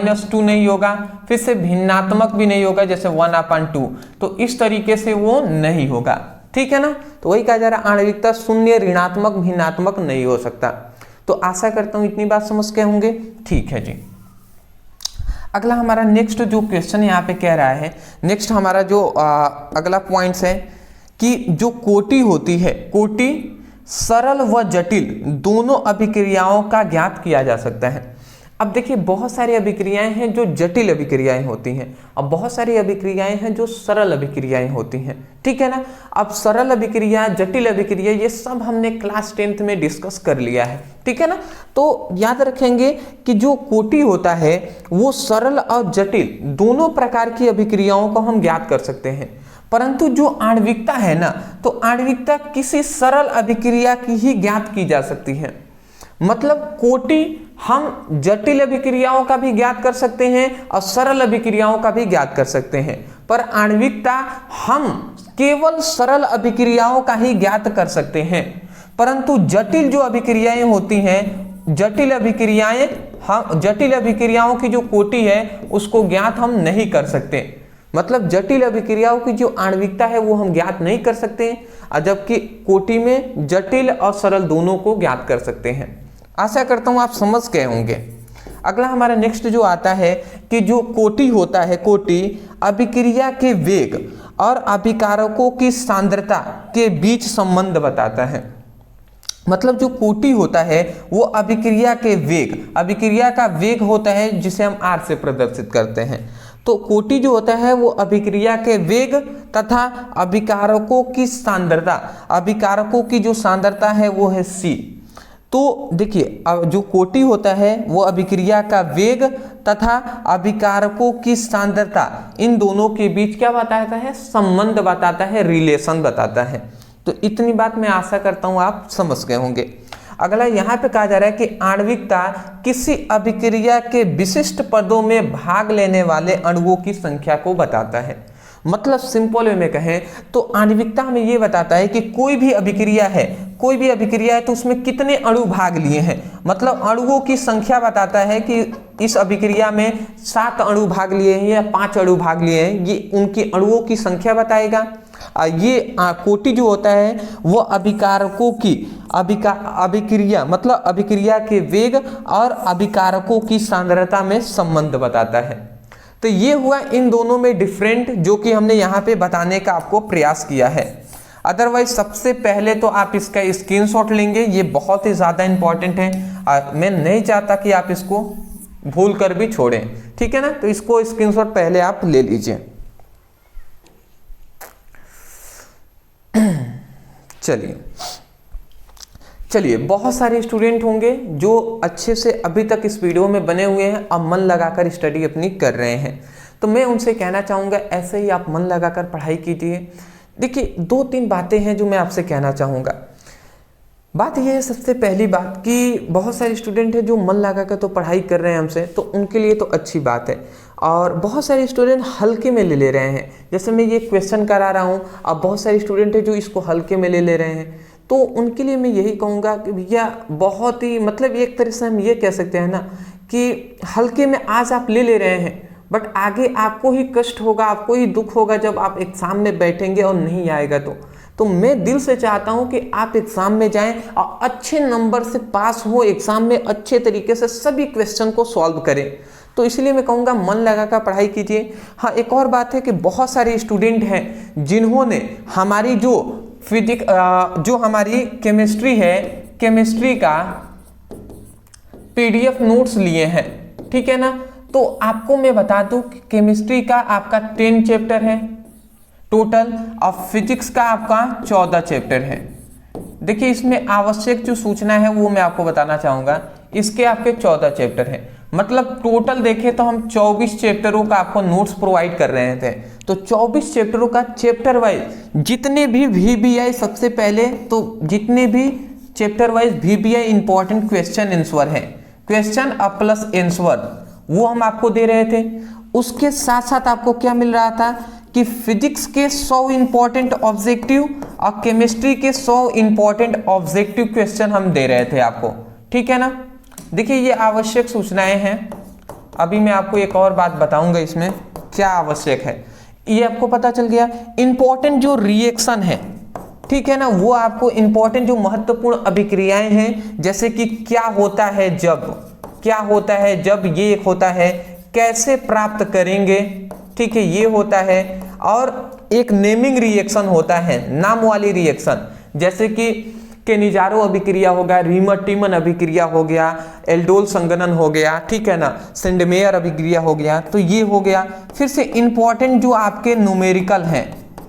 -2 नहीं होगा, फिर से भिन्नात्मक भी नहीं होगा जैसे 1/2। तो इस तरीके से वो नहीं होगा, ठीक है ना। तो वही कहा जा रहा है आणविकता शून्य, ऋणात्मक, भिन्नात्मक नहीं हो सकता। तो आशा करता हूं इतनी बात समझ के होंगे, ठीक है जी। अगला हमारा नेक्स्ट जो क्वेश्चन यहाँ पे कह रहा है, नेक्स्ट हमारा जो अगला पॉइंट्स है कि जो कोटि होती है, कोटि सरल व जटिल दोनों अभिक्रियाओं का ज्ञात किया जा सकता है। अब देखिए बहुत सारी अभिक्रियाएं हैं जो जटिल अभिक्रियाएं होती हैं और बहुत सारी अभिक्रियाएं हैं जो सरल अभिक्रियाएं होती हैं, ठीक है ना। अब सरल अभिक्रिया, जटिल अभिक्रिया, ये सब हमने क्लास 10th में डिस्कस कर लिया है, ठीक है ना। तो याद रखेंगे कि जो कोटि होता है वो सरल और जटिल दोनों प्रकार की अभिक्रियाओं को हम ज्ञात कर सकते हैं, परंतु जो आणविकता है ना, तो आणविकता किसी सरल अभिक्रिया की ही ज्ञात की जा सकती है। मतलब कोटि हम जटिल अभिक्रियाओं का भी ज्ञात कर सकते हैं और सरल अभिक्रियाओं का भी ज्ञात कर सकते हैं, पर आणविकता हम केवल सरल अभिक्रियाओं का ही ज्ञात कर सकते हैं, परंतु जटिल जो अभिक्रियाएं होती हैं, जटिल अभिक्रियाओं की जो कोटि है उसको ज्ञात हम नहीं कर सकते। मतलब जटिल अभिक्रियाओं की जो आणविकता है वो हम ज्ञात नहीं कर सकते, जबकि कोटि में जटिल और सरल दोनों को ज्ञात कर सकते हैं। आशा करता हूं आप समझ गए होंगे। अगला हमारा नेक्स्ट जो आता है कि जो कोटि होता है, कोटि अभिक्रिया के वेग और अभिकारकों की सांद्रता के बीच संबंध बताता है। मतलब जो कोटि होता है वो अभिक्रिया के वेग, अभिक्रिया का वेग होता है जिसे हम R से प्रदर्शित करते हैं। तो कोटि जो होता है वो अभिक्रिया के वेग तथा अभिकारकों की सांद्रता, अभिकारकों की जो सांद्रता है वो है C। तो देखिए जो कोटि होता है वो अभिक्रिया का वेग तथा अभिकारकों की सांद्रता, इन दोनों के बीच क्या बताता है, संबंध बताता है, रिलेशन बताता है। तो इतनी बात मैं आशा करता हूं आप समझ गए होंगे। अगला यहाँ पे कहा जा रहा है कि आणविकता किसी अभिक्रिया के विशिष्ट पदों में भाग लेने वाले अणुओं की संख्या को बताता है। मतलब सिंपल वे में कहें तो आणविकता हमें ये बताता है कि कोई भी अभिक्रिया है, कोई भी अभिक्रिया है तो उसमें कितने अणु भाग लिए हैं। मतलब अणुओं की संख्या बताता है कि इस अभिक्रिया में 7 अणु भाग लिए हैं या 5 अणु भाग लिए हैं, ये उनकी अणुओं की संख्या बताएगा। ये कोटि जो होता है वो अभिकारकों की अभिक्रिया, मतलब अभिक्रिया के वेग और अभिकारकों की सांद्रता में संबंध बताता है। तो ये हुआ इन दोनों में डिफरेंट, जो कि हमने यहाँ पे बताने का आपको प्रयास किया है। अदरवाइज सबसे पहले तो आप इसका स्क्रीनशॉट लेंगे, ये बहुत ही ज़्यादा इंपॉर्टेंट है और मैं नहीं चाहता कि आप इसको भूल कर भी छोड़ें, ठीक है ना। तो इसको स्क्रीनशॉट पहले आप ले लीजिए। चलिए बहुत सारे स्टूडेंट होंगे जो अच्छे से अभी तक इस वीडियो में बने हुए हैं और मन लगाकर स्टडी अपनी कर रहे हैं, तो मैं उनसे कहना चाहूँगा ऐसे ही आप मन लगाकर पढ़ाई कीजिए। देखिए 2-3 बातें हैं जो मैं आपसे कहना चाहूँगा। बात यह है सबसे पहली बात कि बहुत सारे स्टूडेंट हैं जो मन लगा कर तो पढ़ाई कर रहे हैं हमसे, तो उनके लिए तो अच्छी बात है। और बहुत सारे स्टूडेंट हल्के में ले रहे हैं, जैसे मैं ये क्वेश्चन करा रहा हूँ, अब बहुत सारे स्टूडेंट हैं जो इसको हल्के में ले रहे हैं, तो उनके लिए मैं यही कहूँगा कि भैया बहुत ही मतलब एक तरह से हम ये कह सकते हैं ना कि हल्के में आज आप ले रहे हैं, बट आगे आपको ही कष्ट होगा, आपको ही दुख होगा जब आप एग्ज़ाम में बैठेंगे और नहीं आएगा। तो मैं दिल से चाहता हूं कि आप एग्ज़ाम में जाएं और अच्छे नंबर से पास हो, एग्ज़ाम में अच्छे तरीके से सभी क्वेश्चन को सॉल्व करें। तो इसलिए मैं कहूँगा मन लगा कर पढ़ाई कीजिए। हाँ, एक और बात है कि बहुत सारे स्टूडेंट हैं जिन्होंने हमारी जो जो हमारी केमिस्ट्री है, केमिस्ट्री का PDF नोट्स लिए हैं, ठीक है ना। तो आपको मैं बता दूं कि केमिस्ट्री का आपका 10 चैप्टर है टोटल और फिजिक्स का आपका 14 चैप्टर है। देखिए इसमें आवश्यक जो सूचना है वो मैं आपको बताना चाहूँगा, इसके आपके 14 चैप्टर हैं, मतलब टोटल देखें तो हम 24 चैप्टरों का आपको नोट्स प्रोवाइड कर रहे थे। तो 24 चैप्टरों का चैप्टर वाइज जितने भी VBI, सबसे पहले तो जितने भी chapter wise VBI important question answer है, क्वेश्चन प्लस आंसर, वो हम आपको दे रहे थे। उसके साथ साथ आपको क्या मिल रहा था कि फिजिक्स के 100 इंपॉर्टेंट ऑब्जेक्टिव और केमिस्ट्री के 100 इंपॉर्टेंट ऑब्जेक्टिव क्वेश्चन हम दे रहे थे आपको, ठीक है ना। देखिए ये आवश्यक सूचनाएं हैं। अभी मैं आपको एक और बात बताऊंगा इसमें क्या आवश्यक है, ये आपको पता चल गया। इंपॉर्टेंट जो रिएक्शन है, ठीक है ना, वो आपको इंपॉर्टेंट जो महत्वपूर्ण अभिक्रियाएं हैं, जैसे कि क्या होता है जब, क्या होता है जब, ये एक होता है, कैसे प्राप्त करेंगे, ठीक है, ये होता है। और एक नेमिंग रिएक्शन होता है, नाम वाली रिएक्शन, जैसे कि केनिजारो अभिक्रिया हो गया, रीमर टीमन अभिक्रिया हो गया, एल्डोल संगणन हो गया, ठीक है ना, सेंडमेयर अभिक्रिया हो गया, तो ये हो गया। फिर से इंपॉर्टेंट जो आपके न्यूमेरिकल हैं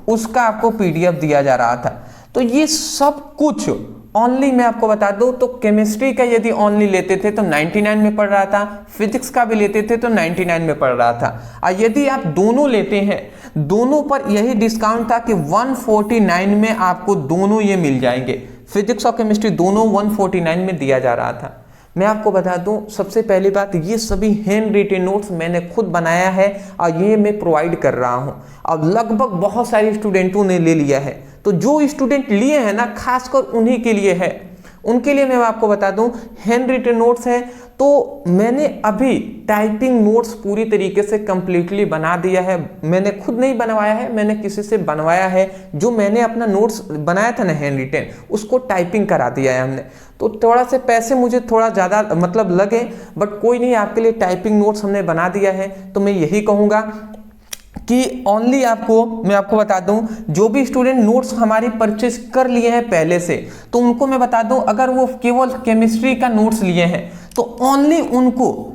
उसका आपको PDF दिया जा रहा था। तो ये सब कुछ ओनली मैं आपको बता दूं तो केमिस्ट्री का यदि ओनली लेते थे तो 99 में पड़ रहा था, फिजिक्स का भी लेते थे तो 99 में पड़ रहा था। और यदि आप दोनों लेते हैं, दोनों पर यही डिस्काउंट था कि 149 में आपको दोनों ये मिल जाएंगे, फिजिक्स और केमिस्ट्री दोनों 149 में दिया जा रहा था। मैं आपको बता दूं सबसे पहली बात, ये सभी हैंड रिटेन नोट्स मैंने खुद बनाया है और ये मैं प्रोवाइड कर रहा हूं। अब लगभग बहुत सारे स्टूडेंटों ने ले लिया है, तो जो स्टूडेंट लिए हैं ना खासकर उन्हीं के लिए है, उनके लिए मैं आपको बता दूं हैंड रिटेन नोट्स है। तो मैंने अभी टाइपिंग नोट्स पूरी तरीके से कंप्लीटली बना दिया है, मैंने खुद नहीं बनवाया है, मैंने किसी से बनवाया है। जो मैंने अपना नोट्स बनाया था ना हैंड रिटेन, उसको टाइपिंग करा दिया है हमने। तो थोड़ा से पैसे मुझे थोड़ा ज़्यादा मतलब लगे, बट कोई नहीं, आपके लिए टाइपिंग नोट्स हमने बना दिया है। तो मैं यही कहूँगा कि ओनली आपको मैं आपको बता दूं, जो भी स्टूडेंट नोट्स हमारी परचेज कर लिए हैं पहले से, तो उनको मैं बता दूं अगर वो केवल केमिस्ट्री का नोट्स लिए हैं तो ओनली उनको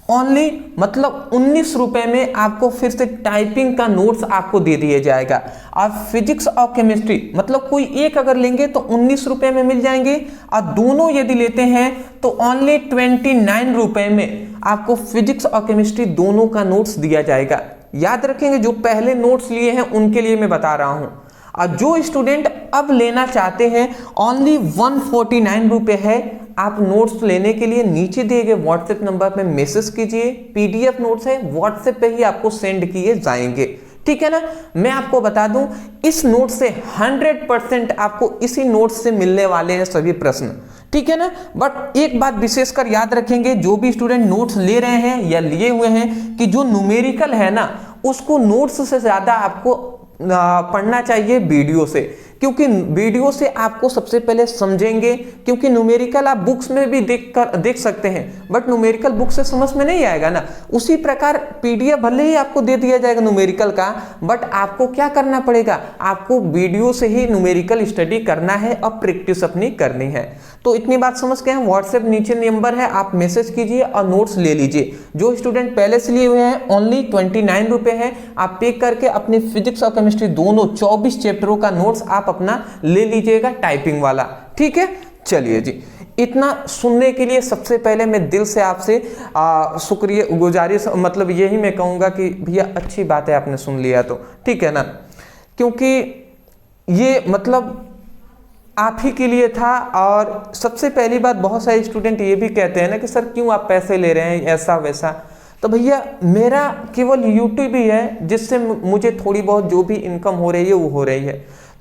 मतलब 19 रुपए में आपको फिर से टाइपिंग का नोट्स आपको दे दिया जाएगा। आप फिजिक्स और केमिस्ट्री मतलब कोई एक अगर लेंगे तो 19 रुपए में मिल जाएंगे, और दोनों यदि लेते हैं तो ओनली 29 रुपए में आपको फिजिक्स और केमिस्ट्री दोनों का नोट्स दिया जाएगा। याद रखेंगे, जो पहले नोट्स लिए हैं उनके लिए मैं बता रहा हूं, और जो स्टूडेंट अब लेना चाहते हैं ओनली 149 रुपए है। आप नोट्स लेने के लिए नीचे दिए गए व्हाट्सएप नंबर पे मैसेज कीजिए, PDF नोट्स है व्हाट्सएप पे ही आपको सेंड किए जाएंगे, ठीक है ना। मैं आपको बता दूं इस नोट से 100% आपको इसी नोट से मिलने वाले हैं सभी प्रश्न, ठीक है ना। बट एक बात विशेषकर याद रखेंगे, जो भी स्टूडेंट नोट्स ले रहे हैं या लिए हुए हैं, कि जो न्यूमेरिकल है ना उसको नोट्स से ज्यादा आपको पढ़ना चाहिए वीडियो से, क्योंकि वीडियो से आपको सबसे पहले समझेंगे। क्योंकि न्यूमेरिकल आप बुक्स में भी देख सकते हैं, बट न्यूमेरिकल बुक से समझ में नहीं आएगा ना। उसी प्रकार PDF भले ही आपको दे दिया जाएगा न्यूमेरिकल का, बट आपको क्या करना पड़ेगा, आपको वीडियो से ही न्यूमेरिकल स्टडी करना है और प्रैक्टिस अपनी करनी है। तो इतनी बात समझ गए हैं। व्हाट्सएप नीचे नंबर है, आप मैसेज कीजिए और नोट्स ले लीजिए। जो स्टूडेंट पहले से लिए हुए हैं ओनली 29 रुपए है, आप पे करके अपने फिजिक्स और केमिस्ट्री दोनों 24 चैप्टरों का नोट्स आप अपना ले लीजिएगा टाइपिंग वाला, ठीक है। चलिए जी, इतना सुनने के लिए सबसे पहले मैं दिल से आपसे शुक्रिया गुजारिश, मतलब यही मैं कहूँगा कि भैया अच्छी बात है आपने सुन लिया तो, ठीक है ना। क्योंकि ये मतलब आप ही के लिए था। और सबसे पहली बात, बहुत सारे स्टूडेंट ये भी कहते हैं ना कि सर क्यों आप पैसे ले रहे हैं, ऐसा वैसा। तो भैया मेरा केवल यूट्यूब ही है जिससे मुझे थोड़ी बहुत जो भी इनकम हो रही है वो हो रही है।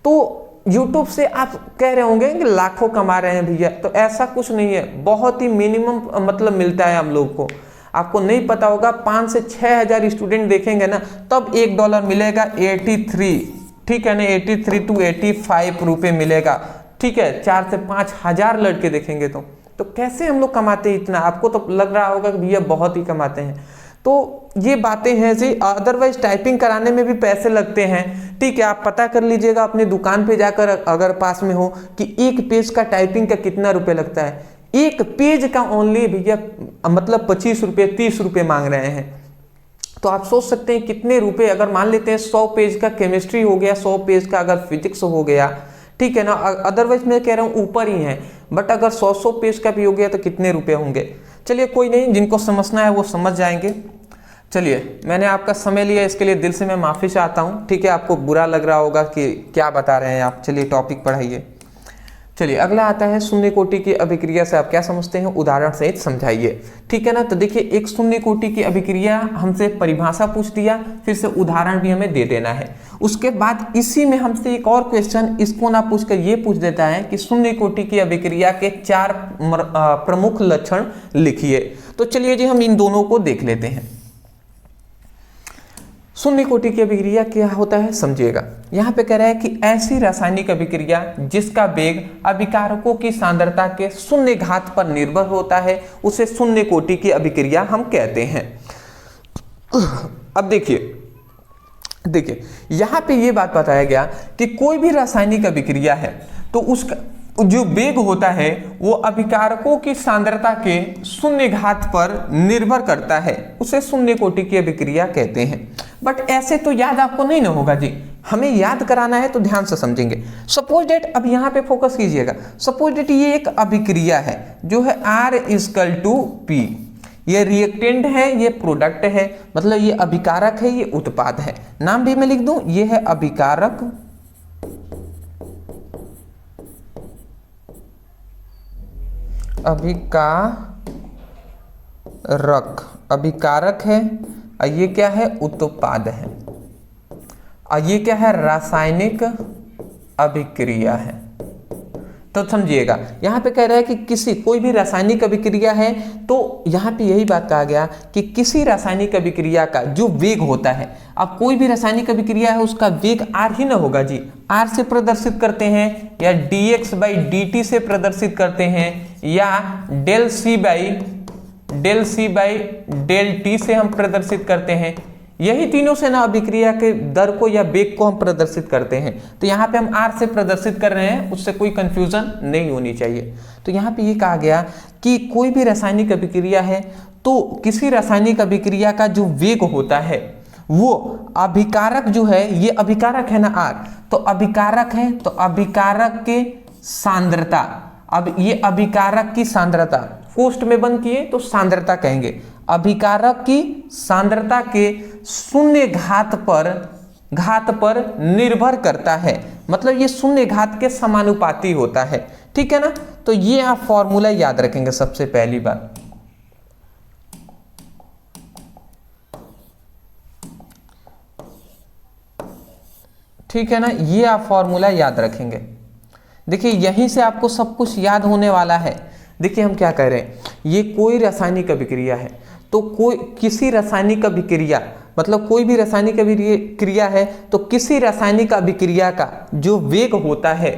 तो यूट्यूब से आप कह रहे होंगे कि लाखों कमा रहे हैं भैया, तो ऐसा कुछ नहीं है, बहुत ही मिनिमम मतलब मिलता है हम लोग को। आपको नहीं पता होगा, 5 से 6 हज़ार स्टूडेंट देखेंगे ना तब $1 मिलेगा 83, ठीक है ना, 83 to 85 रुपये मिलेगा, ठीक है। 4 से 5 हज़ार लड़के देखेंगे तो कैसे हम लोग कमाते हैं इतना। आपको तो लग रहा होगा कि भैया बहुत ही कमाते हैं। तो ये बातें हैं जी। अदरवाइज टाइपिंग कराने में भी पैसे लगते हैं, ठीक है। आप पता कर लीजिएगा अपनी दुकान पे जाकर, अगर पास में हो, कि एक पेज का टाइपिंग का कितना रुपए लगता है। एक पेज का ओनली भैया मतलब 25 रुपये 30 रुपये मांग रहे हैं। तो आप सोच सकते हैं कितने रुपए। अगर मान लेते हैं 100 पेज का केमिस्ट्री हो गया, 100 पेज का अगर फिजिक्स हो गया, ठीक है ना। अदरवाइज मैं कह रहा हूँ ऊपर ही है, बट अगर 100 पेज का भी हो गया तो कितने रुपए होंगे। चलिए कोई नहीं, जिनको समझना है वो समझ जाएंगे। चलिए, मैंने आपका समय लिया, इसके लिए दिल से मैं माफ़ी चाहता हूँ, ठीक है। आपको बुरा लग रहा होगा कि क्या बता रहे हैं आप। चलिए टॉपिक पढ़ाइए। चलिए अगला आता है शून्य कोटि की अभिक्रिया से आप क्या समझते हैं, उदाहरण सहित समझाइए, ठीक है ना। तो देखिए, एक शून्य कोटि की अभिक्रिया हमसे परिभाषा पूछ दिया, फिर से उदाहरण भी हमें दे देना है। उसके बाद इसी में हमसे एक और क्वेश्चन इसको ना पूछकर ये पूछ देता है कि शून्य कोटि की अभिक्रिया के 4 प्रमुख लक्षण लिखिए। तो चलिए जी, हम इन दोनों को देख लेते हैं। शून्य कोटि की अभिक्रिया क्या होता है समझिएगा। यहाँ पे कह रहा है कि ऐसी रासायनिक अभिक्रिया जिसका वेग अभिकारकों की सांद्रता के शून्य घात पर निर्भर होता है, उसे शून्य कोटि की अभिक्रिया हम कहते हैं। अब देखिए यहाँ पे ये बात बताया गया कि कोई भी रासायनिक अभिक्रिया है तो उसका जो वेग होता है वो अभिकारकों की सांद्रता के शून्य घात पर निर्भर करता है, उसे शून्य कोटि की अभिक्रिया कहते हैं। बट ऐसे तो याद आपको नहीं ना होगा जी, हमें याद कराना है तो ध्यान से समझेंगे। सपोज डेट, अब यहाँ पे फोकस कीजिएगा। सपोज डेट ये एक अभिक्रिया है जो है R=P, ये रिएक्टेंट है, ये प्रोडक्ट है, मतलब ये अभिकारक है, ये उत्पाद है। नाम भी मैं लिख दूं, ये है अभिकारक, अभिकारक है, और ये क्या है, उत्पाद है, और ये क्या है, रासायनिक अभिक्रिया है। तो समझिएगा, यहाँ पे कह रहा है कि कोई भी रासायनिक अभिक्रिया है, तो यहाँ पे यही बात कहा गया कि किसी रासायनिक अभिक्रिया का जो वेग होता है, अब कोई भी रासायनिक अभिक्रिया है उसका वेग R ही ना होगा जी, R से प्रदर्शित करते हैं, या dx/dt से प्रदर्शित करते हैं, या del C/dt से हम प्रदर्शित करते हैं। यही तीनों से ना अभिक्रिया के दर को या वेग को हम प्रदर्शित करते हैं। तो यहाँ पे हम R से प्रदर्शित कर रहे हैं, उससे कोई कंफ्यूजन नहीं होनी चाहिए। तो यहाँ पे ये कहा गया कि कोई भी रासायनिक अभिक्रिया है तो किसी रासायनिक अभिक्रिया का जो वेग होता है वो अभिकारक जो है, ये अभिकारक है ना R, तो अभिकारक है, तो अभिकारक के सांद्रता, अब ये अभिकारक की सांद्रता कोष्ठ में बंद किए तो सांद्रता कहेंगे, अभिकारक की सांद्रता के शून्य घात पर निर्भर करता है, मतलब ये शून्य घात के समानुपाती होता है, ठीक है ना। तो ये आप फॉर्मूला याद रखेंगे सबसे पहली बार, ठीक है ना, ये आप फॉर्मूला याद रखेंगे। देखिए यहीं से आपको सब कुछ याद होने वाला है। देखिए हम क्या कह रहे हैं, ये कोई रासायनिक अभिक्रिया है, तो किसी रासायनिक अभिक्रिया, मतलब कोई भी रासायनिक अभिक्रिया है तो किसी रासायनिक अभिक्रिया का जो वेग होता है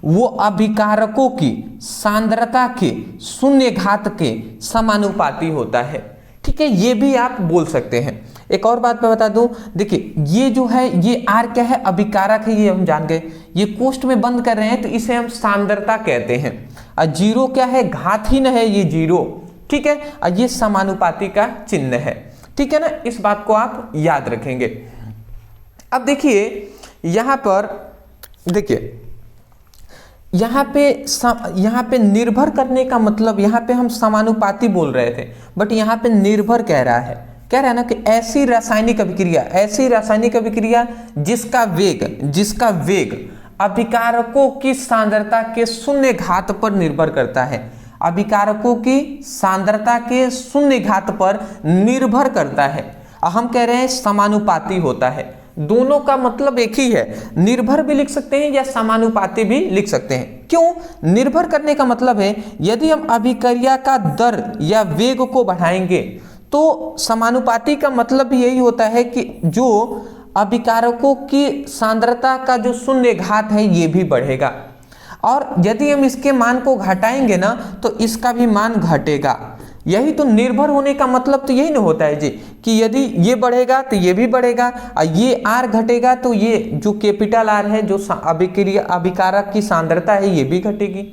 वो अभिकारकों की सांद्रता के शून्य घात के समानुपाती होता है, ठीक है। ये भी आप बोल सकते हैं। एक और बात मैं बता दूं, देखिए ये जो है ये R क्या है, अभिकारक है, ये हम जान गए। ये कोष्ठ में बंद कर रहे हैं तो इसे हम सांद्रता कहते हैं, और जीरो क्या है, घात ही न है, ये जीरो, ठीक है, और ये समानुपाती का चिन्ह है, ठीक है ना। इस बात को आप याद रखेंगे। अब देखिए यहां पर, देखिए यहाँ पे निर्भर करने का मतलब, यहाँ पे हम समानुपाती बोल रहे थे, बट यहाँ पे निर्भर कह रहा है ना कि ऐसी रासायनिक अभिक्रिया जिसका वेग अभिकारकों की सांद्रता के शून्य घात पर निर्भर करता है। अभिकारकों की सांद्रता के शून्य घात पर निर्भर करता है। हम कह रहे हैं समानुपाती होता है। दोनों का मतलब एक ही है, निर्भर भी लिख सकते हैं या समानुपाती भी लिख सकते हैं। क्यों? निर्भर करने का मतलब है यदि हम अभिक्रिया का दर या वेग को बढ़ाएंगे तो समानुपाती का मतलब भी यही होता है कि जो अभिकारकों की सांद्रता का जो शून्य घात है ये भी बढ़ेगा, और यदि हम इसके मान को घटाएंगे ना तो इसका भी मान घटेगा। यही तो निर्भर होने का मतलब तो यही ना होता है जी, कि यदि ये बढ़ेगा तो ये भी बढ़ेगा, और ये आर घटेगा तो ये जो कैपिटल आर है जो अभिकारक की सांद्रता है ये भी घटेगी।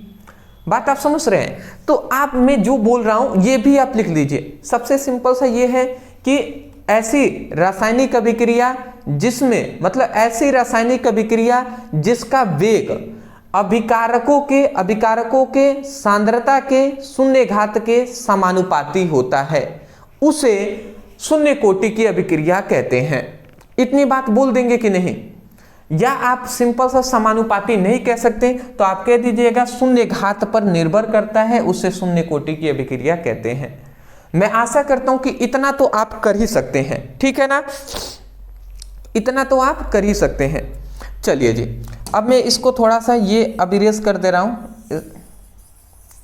बात आप समझ रहे हैं? तो आप मैं जो बोल रहा हूं ये भी आप लिख लीजिए। सबसे सिंपल सा ये है कि ऐसी रासायनिक अभिक्रिया जिसमें मतलब ऐसी रासायनिक अभिक्रिया जिसका वेग अभिकारकों के सांद्रता के शून्य घात के समानुपाती होता है उसे शून्य कोटि की अभिक्रिया कहते हैं। इतनी बात बोल देंगे कि नहीं? या आप सिंपल सा समानुपाती नहीं कह सकते तो आप कह दीजिएगा शून्य घात पर निर्भर करता है उसे शून्य कोटि की अभिक्रिया कहते हैं। मैं आशा करता हूं कि इतना तो आप कर ही सकते हैं, ठीक है ना? इतना तो आप कर ही सकते हैं। चलिए जी, अब मैं इसको थोड़ा सा ये अब इरेज कर दे रहा हूं,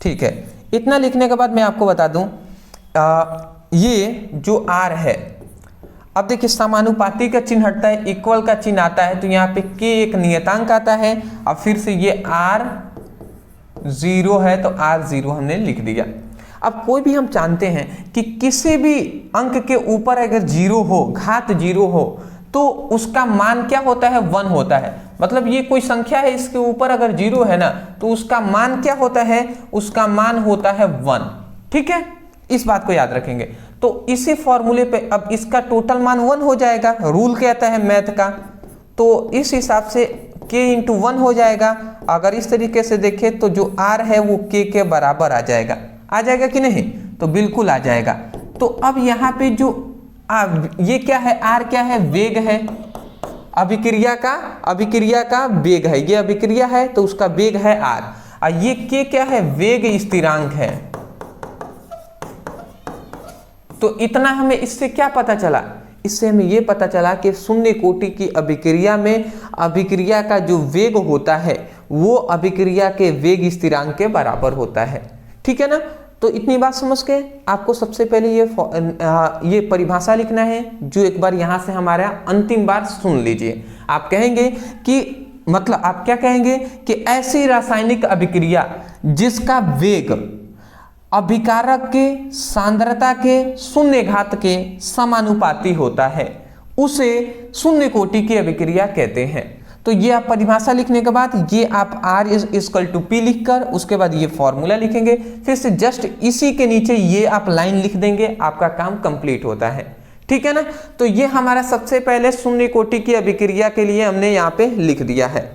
ठीक है। इतना लिखने के बाद मैं आपको बता दूं ये जो आर है, अब देखिए समानुपाती का चिन्ह हटता है, इक्वल का चिन्ह आता है, तो यहाँ पे के एक नियतांक आता है। अब फिर से ये आर 0 है तो आर 0 हमने लिख दिया। अब कोई भी हम जानते हैं कि किसी भी अंक के ऊपर अगर 0 हो, घात 0 हो, तो उसका मान क्या होता है? 1 होता है। मतलब ये कोई संख्या है, इसके ऊपर अगर 0 है ना तो उसका मान क्या होता है? उसका मान होता है 1, ठीक है? इस बात को याद रखेंगे। तो इसी फॉर्मूले पे अब इसका टोटल मान 1 हो जाएगा, रूल कहता है मैथ का। तो इस हिसाब से k × 1 हो जाएगा। अगर इस तरीके से देखें तो जो r है वो k के बराबर आ जाएगा कि नहीं? तो बिल्कुल आ जाएगा। तो अब यहाँ पे जो ये क्या है? r क्या है? वेग है, अभिक्रिया का वेग है। ये अभिक्रिया है तो उसका वेग है r, और ये k क्या है? वेग स्थिरांक है। तो इतना हमें इससे क्या पता चला? इससे हमें ये पता चला कि शून्य कोटि की अभिक्रिया में अभिक्रिया का जो वेग होता है वो अभिक्रिया के वेग स्थिरांक के बराबर होता है, ठीक है ना? तो इतनी बात समझ के आपको सबसे पहले ये परिभाषा लिखना है, जो एक बार यहाँ से हमारा अंतिम बार सुन लीजिए। आप कहेंगे कि मतलब आप क्या कहेंगे कि ऐसी रासायनिक अभिक्रिया जिसका वेग अभिकारक के सांद्रता के शून्य घात के समानुपाती होता है उसे शून्य कोटि की अभिक्रिया कहते हैं। तो ये आप परिभाषा लिखने के बाद ये आप R=P लिखकर उसके बाद ये फॉर्मूला लिखेंगे, फिर से जस्ट इसी के नीचे ये आप लाइन लिख देंगे, आपका काम कंप्लीट होता है, ठीक है ना? तो ये हमारा सबसे पहले शून्य कोटि की अभिक्रिया के लिए हमने यहाँ पे लिख दिया है।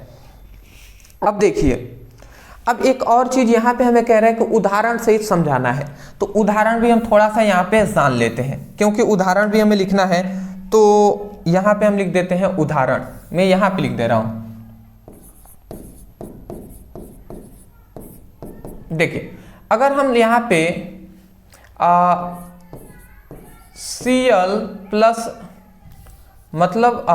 अब देखिए, अब एक और चीज यहाँ पे हमें कह रहा है कि उदाहरण सहित समझाना है, तो उदाहरण भी हम थोड़ा सा यहाँ पे जान लेते हैं, क्योंकि उदाहरण भी हमें लिखना है। तो यहाँ पे हम लिख देते हैं उदाहरण, मैं यहाँ पे लिख दे रहा हूं। देखिए, अगर हम यहाँ पे Cl प्लस मतलब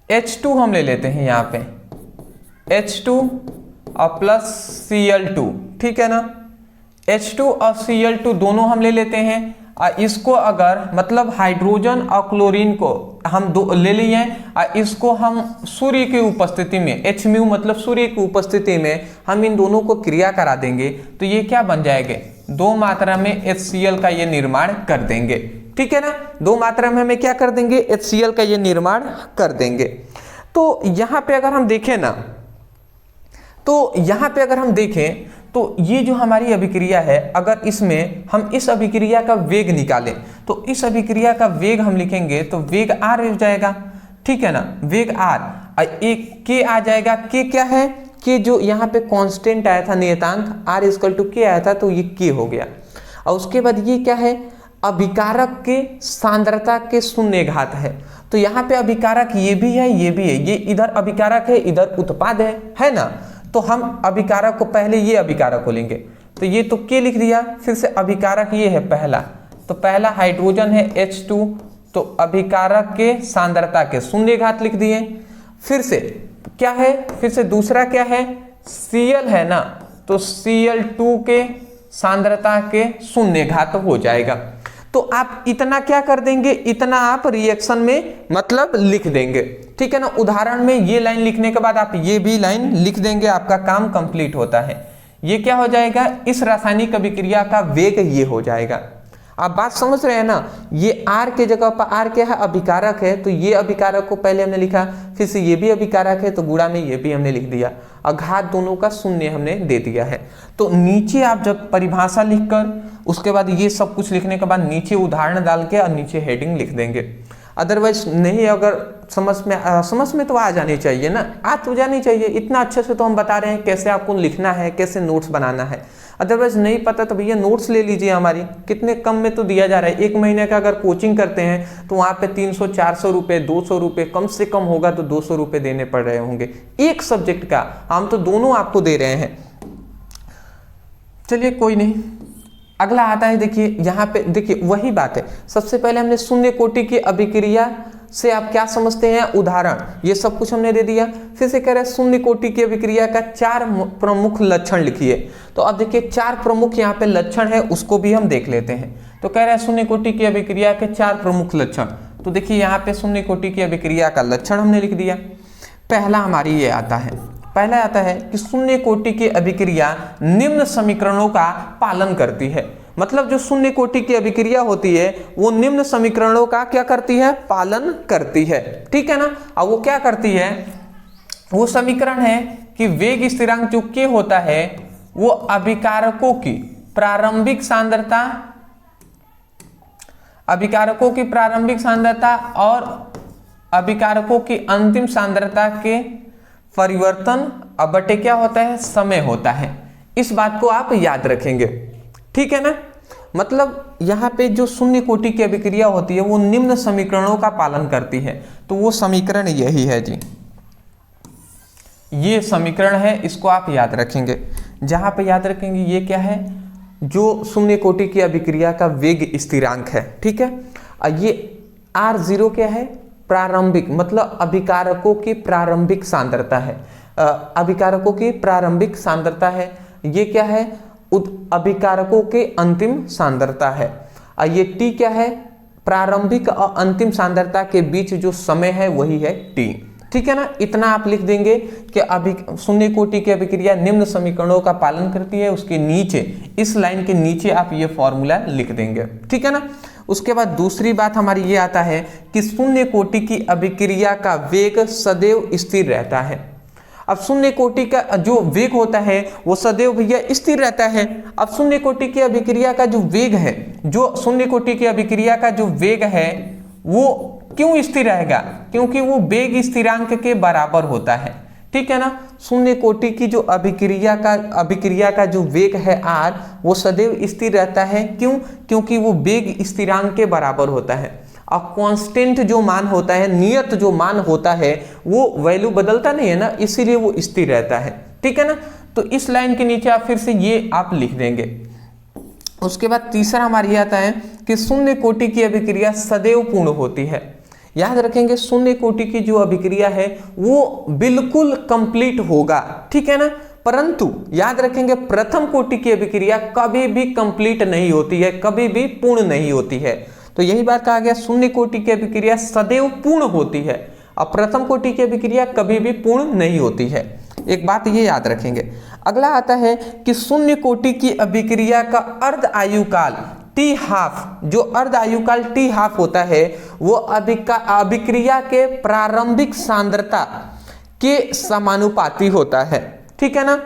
H2 हम ले लेते हैं यहाँ पे, H2 और प्लस Cl2, ठीक है ना? H2 और Cl2 दोनों हम ले लेते हैं, और इसको अगर मतलब हाइड्रोजन और क्लोरीन को हम दो ले लिए हैं, और इसको हम सूर्य की उपस्थिति में Hµ मतलब सूर्य की उपस्थिति में हम इन दोनों को क्रिया करा देंगे, तो ये क्या बन जाएंगे? 2 मात्रा में HCl का ये निर्माण कर देंगे, ठीक है ना? 2 मात्रा में हमें क्या कर देंगे? HCl का ये निर्माण कर देंगे। तो यहाँ पे अगर हम देखें ना, तो यहाँ पे अगर हम देखें तो ये जो हमारी अभिक्रिया है, अगर इसमें हम इस अभिक्रिया का वेग निकालें तो इस अभिक्रिया का वेग हम लिखेंगे तो वेग r हो जाएगा, ठीक है ना? वेग r, एक k आ जाएगा। k क्या है? k जो यहाँ पे कांस्टेंट आया था, नियतांक r = k आया था, तो ये k हो गया। और उसके बाद ये क्या है? अभिकारक के सांद्रता के शून्य घात है। तो यहाँ पे अभिकारक ये भी है, ये भी है, ये इधर अभिकारक है, इधर उत्पाद है ना। तो हम अभिकारक को पहले ये अभिकारक को लेंगे, तो ये तो के लिख दिया, फिर से अभिकारक ये है पहला, तो पहला हाइड्रोजन है H2, तो अभिकारक के सांद्रता के शून्य घात लिख दिए। फिर से क्या है, फिर से दूसरा क्या है, Cl है ना, तो Cl2 के सांद्रता के शून्य घात हो जाएगा। तो आप इतना क्या कर देंगे, इतना आप रिएक्शन में मतलब लिख देंगे, ठीक है ना। उदाहरण में ये लाइन लिखने के बाद आप ये भी लाइन लिख देंगे, आपका काम कंप्लीट होता है। ये क्या हो जाएगा, इस रासायनिक अभिक्रिया का वेग ये हो जाएगा। आप बात समझ रहे हैं ना। ये R के जगह पर R क्या है, अभिकारक है, तो ये अभिकारक को पहले हमने लिखा, फिर से ये भी अभिकारक है तो गुणा में ये भी हमने लिख दिया, और घात दोनों का शून्य हमने दे दिया है। तो नीचे आप जब परिभाषा लिखकर उसके बाद ये सब कुछ लिखने के बाद नीचे उदाहरण डाल के और नीचे हेडिंग लिख देंगे। अदरवाइज नहीं, अगर समझ में तो आ जानी चाहिए ना, आ तो जानी चाहिए। इतना अच्छे से तो हम बता रहे हैं कैसे आपको लिखना है, कैसे नोट्स बनाना है। अदरवाइज नहीं पता तो भैया नोट्स ले लीजिए हमारी, कितने कम में तो दिया जा रहा है। 1 महीने का अगर कोचिंग करते हैं तो वहाँ पे 300-400 रुपये, 200 रुपये, कम से कम होगा तो 200 रुपये देने पड़ रहे होंगे एक सब्जेक्ट का। हम तो दोनों आपको दे रहे हैं। चलिए कोई नहीं, अगला आता है। देखिए यहाँ पे, देखिए वही बात है। सबसे पहले हमने शून्य कोटि की अभिक्रिया से आप क्या समझते हैं, उदाहरण, ये सब कुछ हमने दे दिया। फिर से कह रहे हैं शून्य कोटि की अभिक्रिया का 4 प्रमुख लक्षण लिखिए। तो अब देखिए 4 प्रमुख यहाँ पे लक्षण है, उसको भी हम देख लेते हैं। तो कह रहे हैं शून्य कोटि की अभिक्रिया के 4 प्रमुख लक्षण। तो देखिए यहाँ पे शून्य कोटि की अभिक्रिया का लक्षण हमने लिख दिया। पहला हमारी ये आता है, पहला आता है कि शून्य कोटि की अभिक्रिया निम्न समीकरणों का पालन करती है। मतलब जो शून्य कोटि की अभिक्रिया होती है वो निम्न समीकरणों का क्या करती है, पालन करती है, ठीक है ना। अब वो क्या करती है, वो समीकरण है कि वेग स्थिरांक जो के होता है वो अभिकारकों की प्रारंभिक सांद्रता, अभिकारकों की प्रारंभिक सांद्रता और अभिकारकों की अंतिम सांद्रता के परिवर्तन बटे क्या होता है, समय होता है। इस बात को आप याद रखेंगे, ठीक है ना। मतलब यहाँ पे जो शून्य कोटि की अभिक्रिया होती है वो निम्न समीकरणों का पालन करती है। तो वो समीकरण यही है जी, ये समीकरण है, इसको आप याद रखेंगे। जहाँ पे याद रखेंगे ये क्या है, जो शून्य कोटि की अभिक्रिया का वेग स्थिरांक है, ठीक है। और ये R0 क्या है, प्रारंभिक, मतलब अभिकारकों की प्रारंभिक सांद्रता है, अभिकारकों की प्रारंभिक सांद्रता है। ये क्या है, अभिकारकों के अंतिम सांद्रता है। और ये T क्या है, प्रारंभिक और अंतिम सांद्रता के बीच जो समय है वही है T, ठीक है ना। इतना आप लिख देंगे कि शून्य कोटि की अभिक्रिया निम्न समीकरणों का पालन करती है। उसके नीचे, इस लाइन के नीचे आप ये फॉर्मूला लिख देंगे, ठीक है ना। उसके बाद दूसरी बात हमारी ये आता है कि शून्य कोटि की अभिक्रिया का वेग सदैव स्थिर रहता है। अब शून्य कोटि का जो वेग होता है वो सदैव भैया स्थिर रहता है। अब शून्य कोटि की अभिक्रिया का जो वेग है, जो शून्य कोटि की अभिक्रिया का जो वेग है वो क्यों स्थिर रहेगा, क्योंकि वो वेग स्थिरांक के बराबर होता है, ठीक है ना। शून्य कोटि की जो अभिक्रिया का जो वेग है R, वो सदैव स्थिर रहता है। क्यों, क्योंकि वो वेग स्थिरांक के बराबर होता है। और कांस्टेंट जो मान होता है, नियत जो मान होता है, वो वैल्यू बदलता नहीं है ना, इसीलिए वो स्थिर रहता है, ठीक है ना। तो इस लाइन के नीचे आप फिर से ये आप लिख देंगे। उसके बाद तीसरा हमारे आता है कि शून्य कोटि की अभिक्रिया सदैव पूर्ण होती है। याद रखेंगे शून्य कोटि की जो अभिक्रिया है वो बिल्कुल कंप्लीट होगा, ठीक है ना। परंतु याद रखेंगे प्रथम कोटि की अभिक्रिया कभी भी कंप्लीट नहीं होती है, कभी भी पूर्ण नहीं होती है। तो यही बात कहा गया, शून्य कोटि की अभिक्रिया सदैव पूर्ण होती है और प्रथम कोटि की अभिक्रिया कभी भी पूर्ण नहीं होती है। एक बात ये याद रखेंगे। अगला आता है कि शून्य कोटि की अभिक्रिया का अर्ध आयुकाल टी हाफ, जो अर्ध आयुकाल टी हाफ होता है वो अभिक्रिया के प्रारंभिक सांद्रता के समानुपाती होता है, ठीक है ना।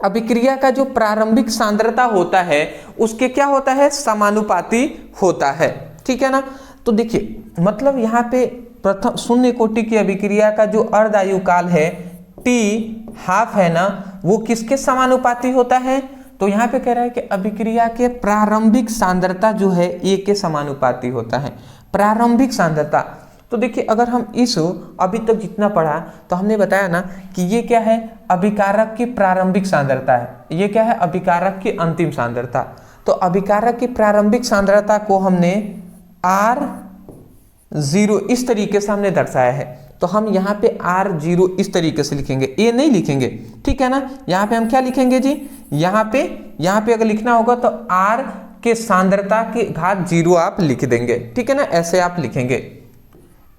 अभिक्रिया का जो प्रारंभिक सांद्रता होता है उसके क्या होता है, समानुपाती होता है, ठीक है ना। तो देखिए मतलब यहाँ पे प्रथम शून्य कोटि की अभिक्रिया का जो अर्ध आयुकाल है टी हाफ है ना, वो किसके समानुपाती होता है, तो यहाँ पे कह रहा है कि अभिक्रिया के प्रारंभिक सांद्रता जो है A के समानुपाती होता है। प्रारंभिक सांद्रता, तो देखिए अगर हम इस अभी तक जितना पढ़ा तो हमने बताया ना कि ये क्या है, अभिकारक की प्रारंभिक सांद्रता है, ये क्या है, अभिकारक की अंतिम सांद्रता। तो अभिकारक की प्रारंभिक सांद्रता को हमने R0 इस तरीके से हमने दर्शाया है। तो हम यहाँ पे R0 इस तरीके से लिखेंगे, A नहीं लिखेंगे, ठीक है ना। यहाँ पे हम क्या लिखेंगे जी, यहाँ पे अगर लिखना होगा तो R के सांद्रता के घात 0 आप लिख देंगे, ठीक है ना, ऐसे आप लिखेंगे।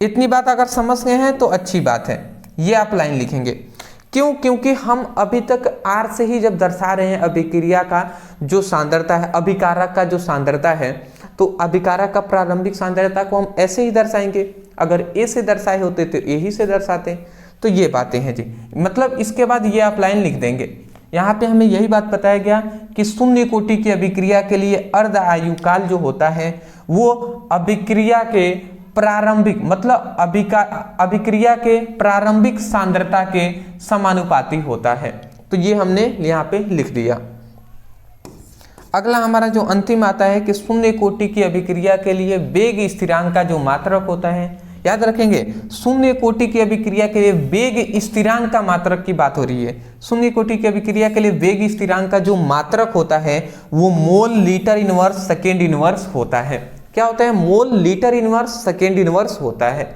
इतनी बात अगर समझ गए हैं तो अच्छी बात है, ये आप लाइन लिखेंगे। क्यों, क्योंकि हम अभी तक R से ही जब दर्शा रहे हैं अभिक्रिया का जो सांद्रता है, अभिकारक का जो सांद्रता है, तो अभिकारक का प्रारंभिक सांद्रता को हम ऐसे ही दर्शाएंगे। अगर A से दर्शाए होते तो A ही से दर्शाते। तो ये बातें हैं जी, मतलब इसके बाद ये आप लाइन लिख देंगे। यहाँ पे हमें यही बात बताया गया कि शून्य कोटि की अभिक्रिया के लिए अर्ध आयुकाल जो होता है वो अभिक्रिया के प्रारंभिक, मतलब अभिक्रिया के प्रारंभिक सांद्रता के समानुपाती होता है। तो ये हमने यहाँ पे लिख दिया। अगला हमारा जो अंतिम आता है कि शून्य कोटि की अभिक्रिया के लिए वेग स्थिरांक का जो मात्रक होता है, याद रखेंगे शून्य कोटि की अभिक्रिया के लिए वेग स्थिरांक का मात्रक की बात हो रही है। शून्य कोटि की अभिक्रिया के लिए वेग स्थिरांक का जो मात्रक होता है वो mole litre inverse second inverse होता है। क्या होता है, mole litre inverse second inverse होता है।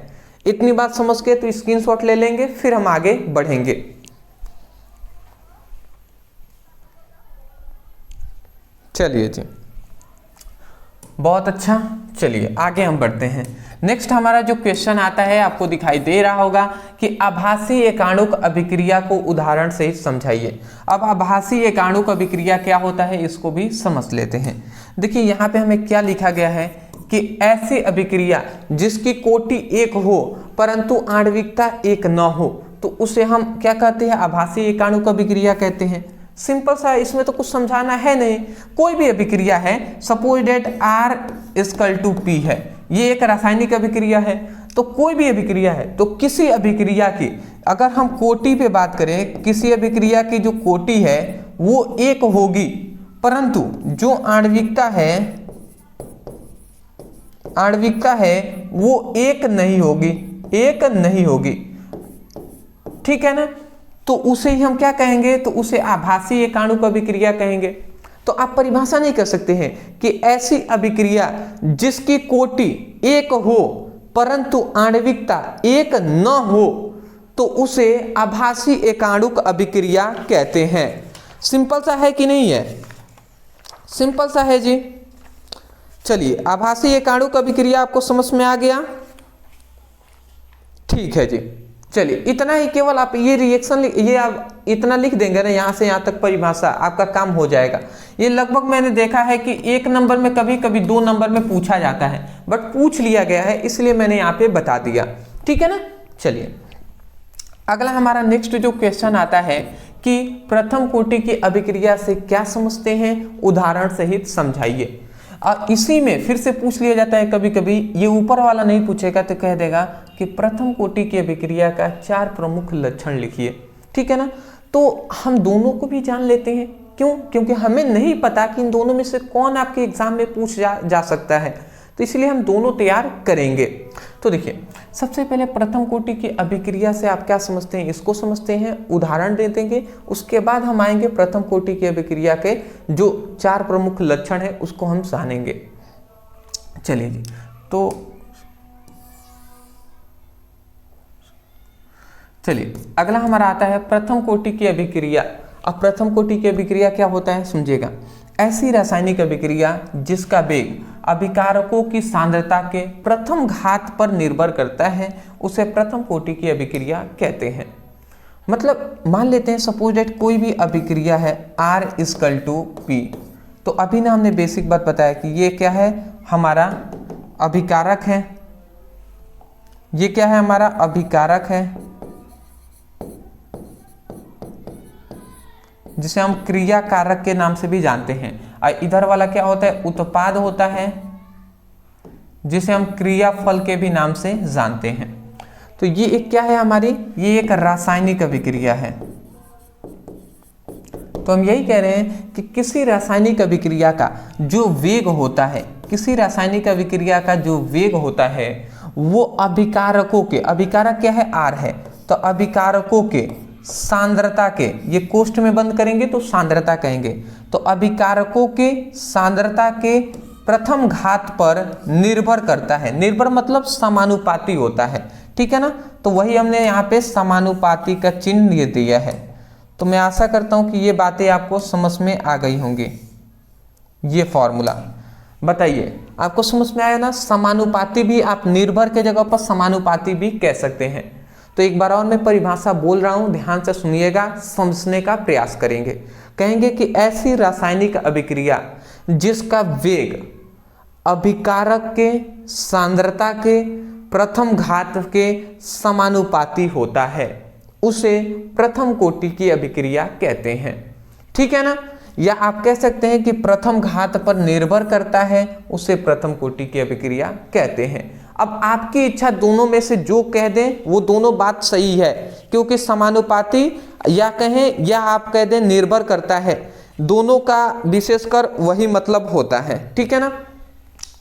इतनी बात समझ के तो स्क्रीनशॉट ले लेंगे, फिर हम आगे बढ़ेंगे। चलिए जी, बहुत अच्छा, चलिए आगे हम बढ़ते हैं। नेक्स्ट हमारा जो क्वेश्चन आता है आपको दिखाई दे रहा होगा कि आभासी एकाणुक अभिक्रिया को उदाहरण से समझाइए। अब आभासी एकाणुक अभिक्रिया क्या होता है इसको भी समझ लेते हैं। देखिए यहाँ पे हमें क्या लिखा गया है कि ऐसी अभिक्रिया जिसकी कोटि 1 हो परंतु आणविकता 1 न हो तो उसे हम क्या कहते हैं, आभासी एकाणुक अभिक्रिया कहते हैं। सिंपल सा, इसमें तो कुछ समझाना है नहीं। कोई भी अभिक्रिया है, सपोज डेट R=P है, ये एक रासायनिक अभिक्रिया है। तो कोई भी अभिक्रिया है तो किसी अभिक्रिया की अगर हम कोटि पे बात करें, किसी अभिक्रिया की जो कोटि है वो 1 होगी परंतु जो आणविकता है वो 1 नहीं होगी, ठीक है ना। तो उसे ही हम क्या कहेंगे, तो उसे आभासी एकाणुक अभिक्रिया कहेंगे। तो आप परिभाषा नहीं कर सकते हैं कि ऐसी अभिक्रिया जिसकी कोटि 1 हो परंतु आणविकता 1 न हो तो उसे आभासी एकाणुक अभिक्रिया कहते हैं। सिंपल सा है कि नहीं है, सिंपल सा है जी। चलिए, आभासी एकाणुक अभिक्रिया आपको समझ में आ गया, ठीक है जी। चलिए इतना ही, केवल आप ये रिएक्शन ये आप इतना लिख देंगे ना, यहाँ से यहाँ तक परिभाषा आपका काम हो जाएगा। ये लगभग मैंने देखा है कि 1 नंबर में कभी कभी 2 नंबर में पूछा जाता है, बट पूछ लिया गया है इसलिए मैंने यहाँ पे बता दिया, ठीक है ना। चलिए अगला हमारा नेक्स्ट जो क्वेश्चन आता है कि प्रथम कोटि की अभिक्रिया से क्या समझते हैं, उदाहरण सहित समझाइए। और इसी में फिर से पूछ लिया जाता है कभी कभी, ये ऊपर वाला नहीं पूछेगा तो कह देगा कि प्रथम कोटि की अभिक्रिया का 4 प्रमुख लक्षण लिखिए, ठीक है ना। तो हम दोनों को भी जान लेते हैं, क्यों, क्योंकि हमें नहीं पता कि इन दोनों में से कौन आपके एग्जाम में पूछ जा सकता है, तो इसलिए हम दोनों तैयार करेंगे। तो देखिए सबसे पहले प्रथम कोटि की अभिक्रिया से आप क्या समझते हैं इसको समझते हैं, उदाहरण दे देंगे। उसके बाद हम आएंगे प्रथम कोटि की अभिक्रिया के जो 4 प्रमुख लक्षण है उसको हम जानेंगे। चलिए जी, तो चलिए अगला हमारा आता है प्रथम कोटि की अभिक्रिया। अब प्रथम कोटि की अभिक्रिया क्या होता है समझिएगा, ऐसी रासायनिक अभिक्रिया जिसका वेग अभिकारकों की सांद्रता के प्रथम घात पर निर्भर करता है उसे प्रथम कोटि की अभिक्रिया कहते हैं। मतलब मान लेते हैं सपोज दैट कोई भी अभिक्रिया है R=P, तो अभी ना हमने बेसिक बात बताया कि ये क्या है, हमारा अभिकारक है, ये क्या है, हमारा अभिकारक है जिसे हम क्रिया कारक के नाम से भी जानते हैं। और इधर वाला क्या होता है, उत्पाद होता है जिसे हम क्रिया फल के भी नाम से जानते हैं। तो ये एक क्या है हमारी, ये एक रासायनिक अभिक्रिया है, तो हम यही कह रहे हैं कि किसी रासायनिक अभिक्रिया का जो वेग होता है, किसी रासायनिक अभिक्रिया का जो वेग होता है वो अभिकारकों के, अभिकारक क्या है, आर है, तो अभिकारकों के सांद्रता के, ये कोष्ठ में बंद करेंगे तो सांद्रता कहेंगे, तो अभिकारकों के सांद्रता के प्रथम घात पर निर्भर करता है। निर्भर मतलब समानुपाती होता है, ठीक है ना। तो वही हमने यहाँ पे समानुपाती का चिन्ह ये दिया है। तो मैं आशा करता हूँ कि ये बातें आपको समझ में आ गई होंगी। ये फॉर्मूला बताइए आपको समझ में आया ना। समानुपाती भी आप निर्भर के जगह पर समानुपाती भी कह सकते हैं। तो एक बार और मैं परिभाषा बोल रहा हूं, ध्यान से सुनिएगा, समझने का प्रयास करेंगे। कहेंगे कि ऐसी रासायनिक अभिक्रिया जिसका वेग अभिकारक के सांद्रता के प्रथम घात के समानुपाती होता है उसे प्रथम कोटि की अभिक्रिया कहते हैं, ठीक है ना। या आप कह सकते हैं कि प्रथम घात पर निर्भर करता है उसे प्रथम कोटि की अभिक्रिया कहते हैं। अब आपकी इच्छा, दोनों में से जो कह दें वो दोनों बात सही है, क्योंकि समानुपाती या कहें या आप कह दें निर्भर करता है, दोनों का विशेषकर वही मतलब होता है, ठीक है ना।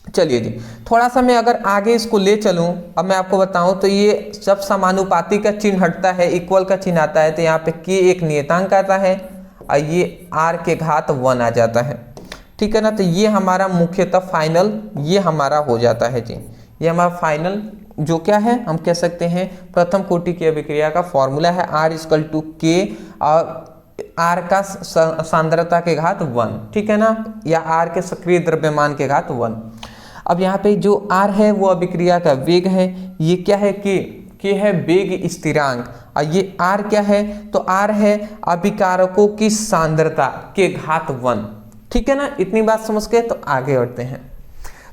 चलिए जी, थोड़ा सा मैं अगर आगे इसको ले चलूं, अब मैं आपको बताऊं तो ये जब समानुपाती का चिन्ह हटता है, इक्वल का चिन्ह आता है, तो यहाँ पे k एक नियतांक आता है और ये r के घात 1 आ जाता है, ठीक है ना। तो ये हमारा मुख्यतः फाइनल ये हमारा हो जाता है जी। ये हमारा फाइनल जो क्या है, हम कह सकते हैं प्रथम कोटि की अभिक्रिया का फॉर्मूला है R=K और R का सांद्रता के घात 1, ठीक है ना, या R के सक्रिय द्रव्यमान के घात 1। अब यहाँ पे जो R है वो अभिक्रिया का वेग है, ये क्या है, K है वेग स्थिरांक, और ये R क्या है, तो R है अभिकारकों की सांद्रता के घात 1, ठीक है ना। इतनी बात समझ गए, तो आगे बढ़ते हैं।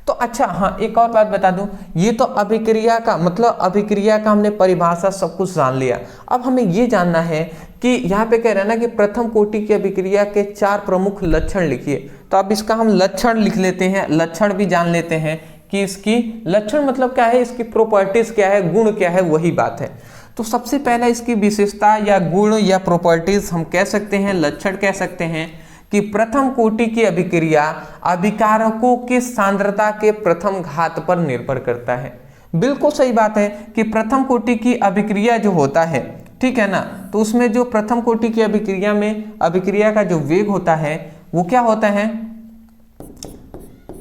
तो अच्छा हाँ, एक और बात बता दूं, ये तो अभिक्रिया का मतलब अभिक्रिया का हमने परिभाषा सब कुछ जान लिया। अब हमें ये जानना है कि यहाँ पे कह रहे हैं ना कि प्रथम कोटि की अभिक्रिया के 4 प्रमुख लक्षण लिखिए। तो अब इसका हम लक्षण लिख लेते हैं, लक्षण भी जान लेते हैं कि इसकी लक्षण मतलब क्या है, इसकी प्रॉपर्टीज क्या है, गुण क्या है, वही बात है। तो सबसे पहला इसकी विशेषता या गुण या प्रॉपर्टीज हम कह सकते हैं, लक्षण कह सकते हैं कि प्रथम कोटि की अभिक्रिया अभिकारकों के सांद्रता के प्रथम घात पर निर्भर करता है। बिल्कुल सही बात है कि प्रथम कोटि की अभिक्रिया जो होता है, ठीक है ना, तो उसमें जो प्रथम कोटि की अभिक्रिया में अभिक्रिया का जो वेग होता है वो क्या होता है,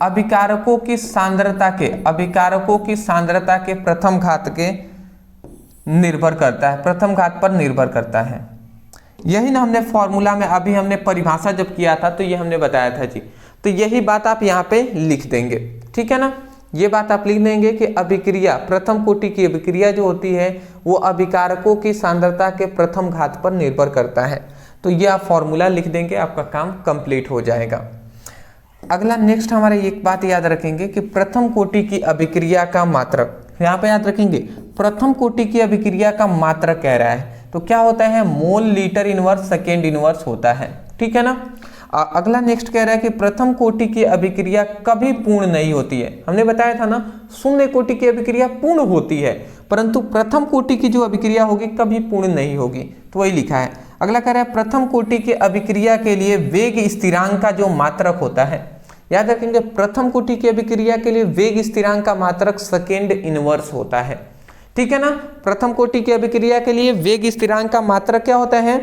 अभिकारकों की सांद्रता के प्रथम घात के निर्भर करता है, प्रथम घात पर निर्भर करता है। यही ना हमने फॉर्मूला में अभी हमने परिभाषा जब किया था तो ये हमने बताया था जी। तो यही बात आप यहाँ पे लिख देंगे, ठीक है ना। ये बात आप लिख देंगे कि अभिक्रिया, प्रथम कोटि की अभिक्रिया जो होती है वो अभिकारकों की सांद्रता के प्रथम घात पर निर्भर करता है। तो ये आप फॉर्मूला लिख देंगे, आपका काम कंप्लीट हो जाएगा। अगला नेक्स्ट हमारा एक बात याद रखेंगे कि प्रथम कोटि की अभिक्रिया का मात्रक, यहाँ पे याद रखेंगे प्रथम कोटि की अभिक्रिया का मात्रक कह रहा है, तो क्या होता है, mole litre inverse second inverse होता है, ठीक है ना। अगला नेक्स्ट कह रहा है कि प्रथम कोटि की अभिक्रिया कभी पूर्ण नहीं होती है। हमने बताया था ना, शून्य कोटि की अभिक्रिया पूर्ण होती है, परंतु प्रथम कोटि की जो अभिक्रिया होगी कभी पूर्ण नहीं होगी, तो वही लिखा है। अगला कह रहा है प्रथम कोटि की अभिक्रिया के लिए वेग स्थिरांक का जो मात्रक होता है, याद रखेंगे प्रथम कोटि की अभिक्रिया के लिए वेग स्थिरांक का मात्रक सेकेंड इनवर्स होता है, ठीक है ना। प्रथम कोटि की अभिक्रिया के लिए वेग स्थिरांक का मात्रक क्या होता है,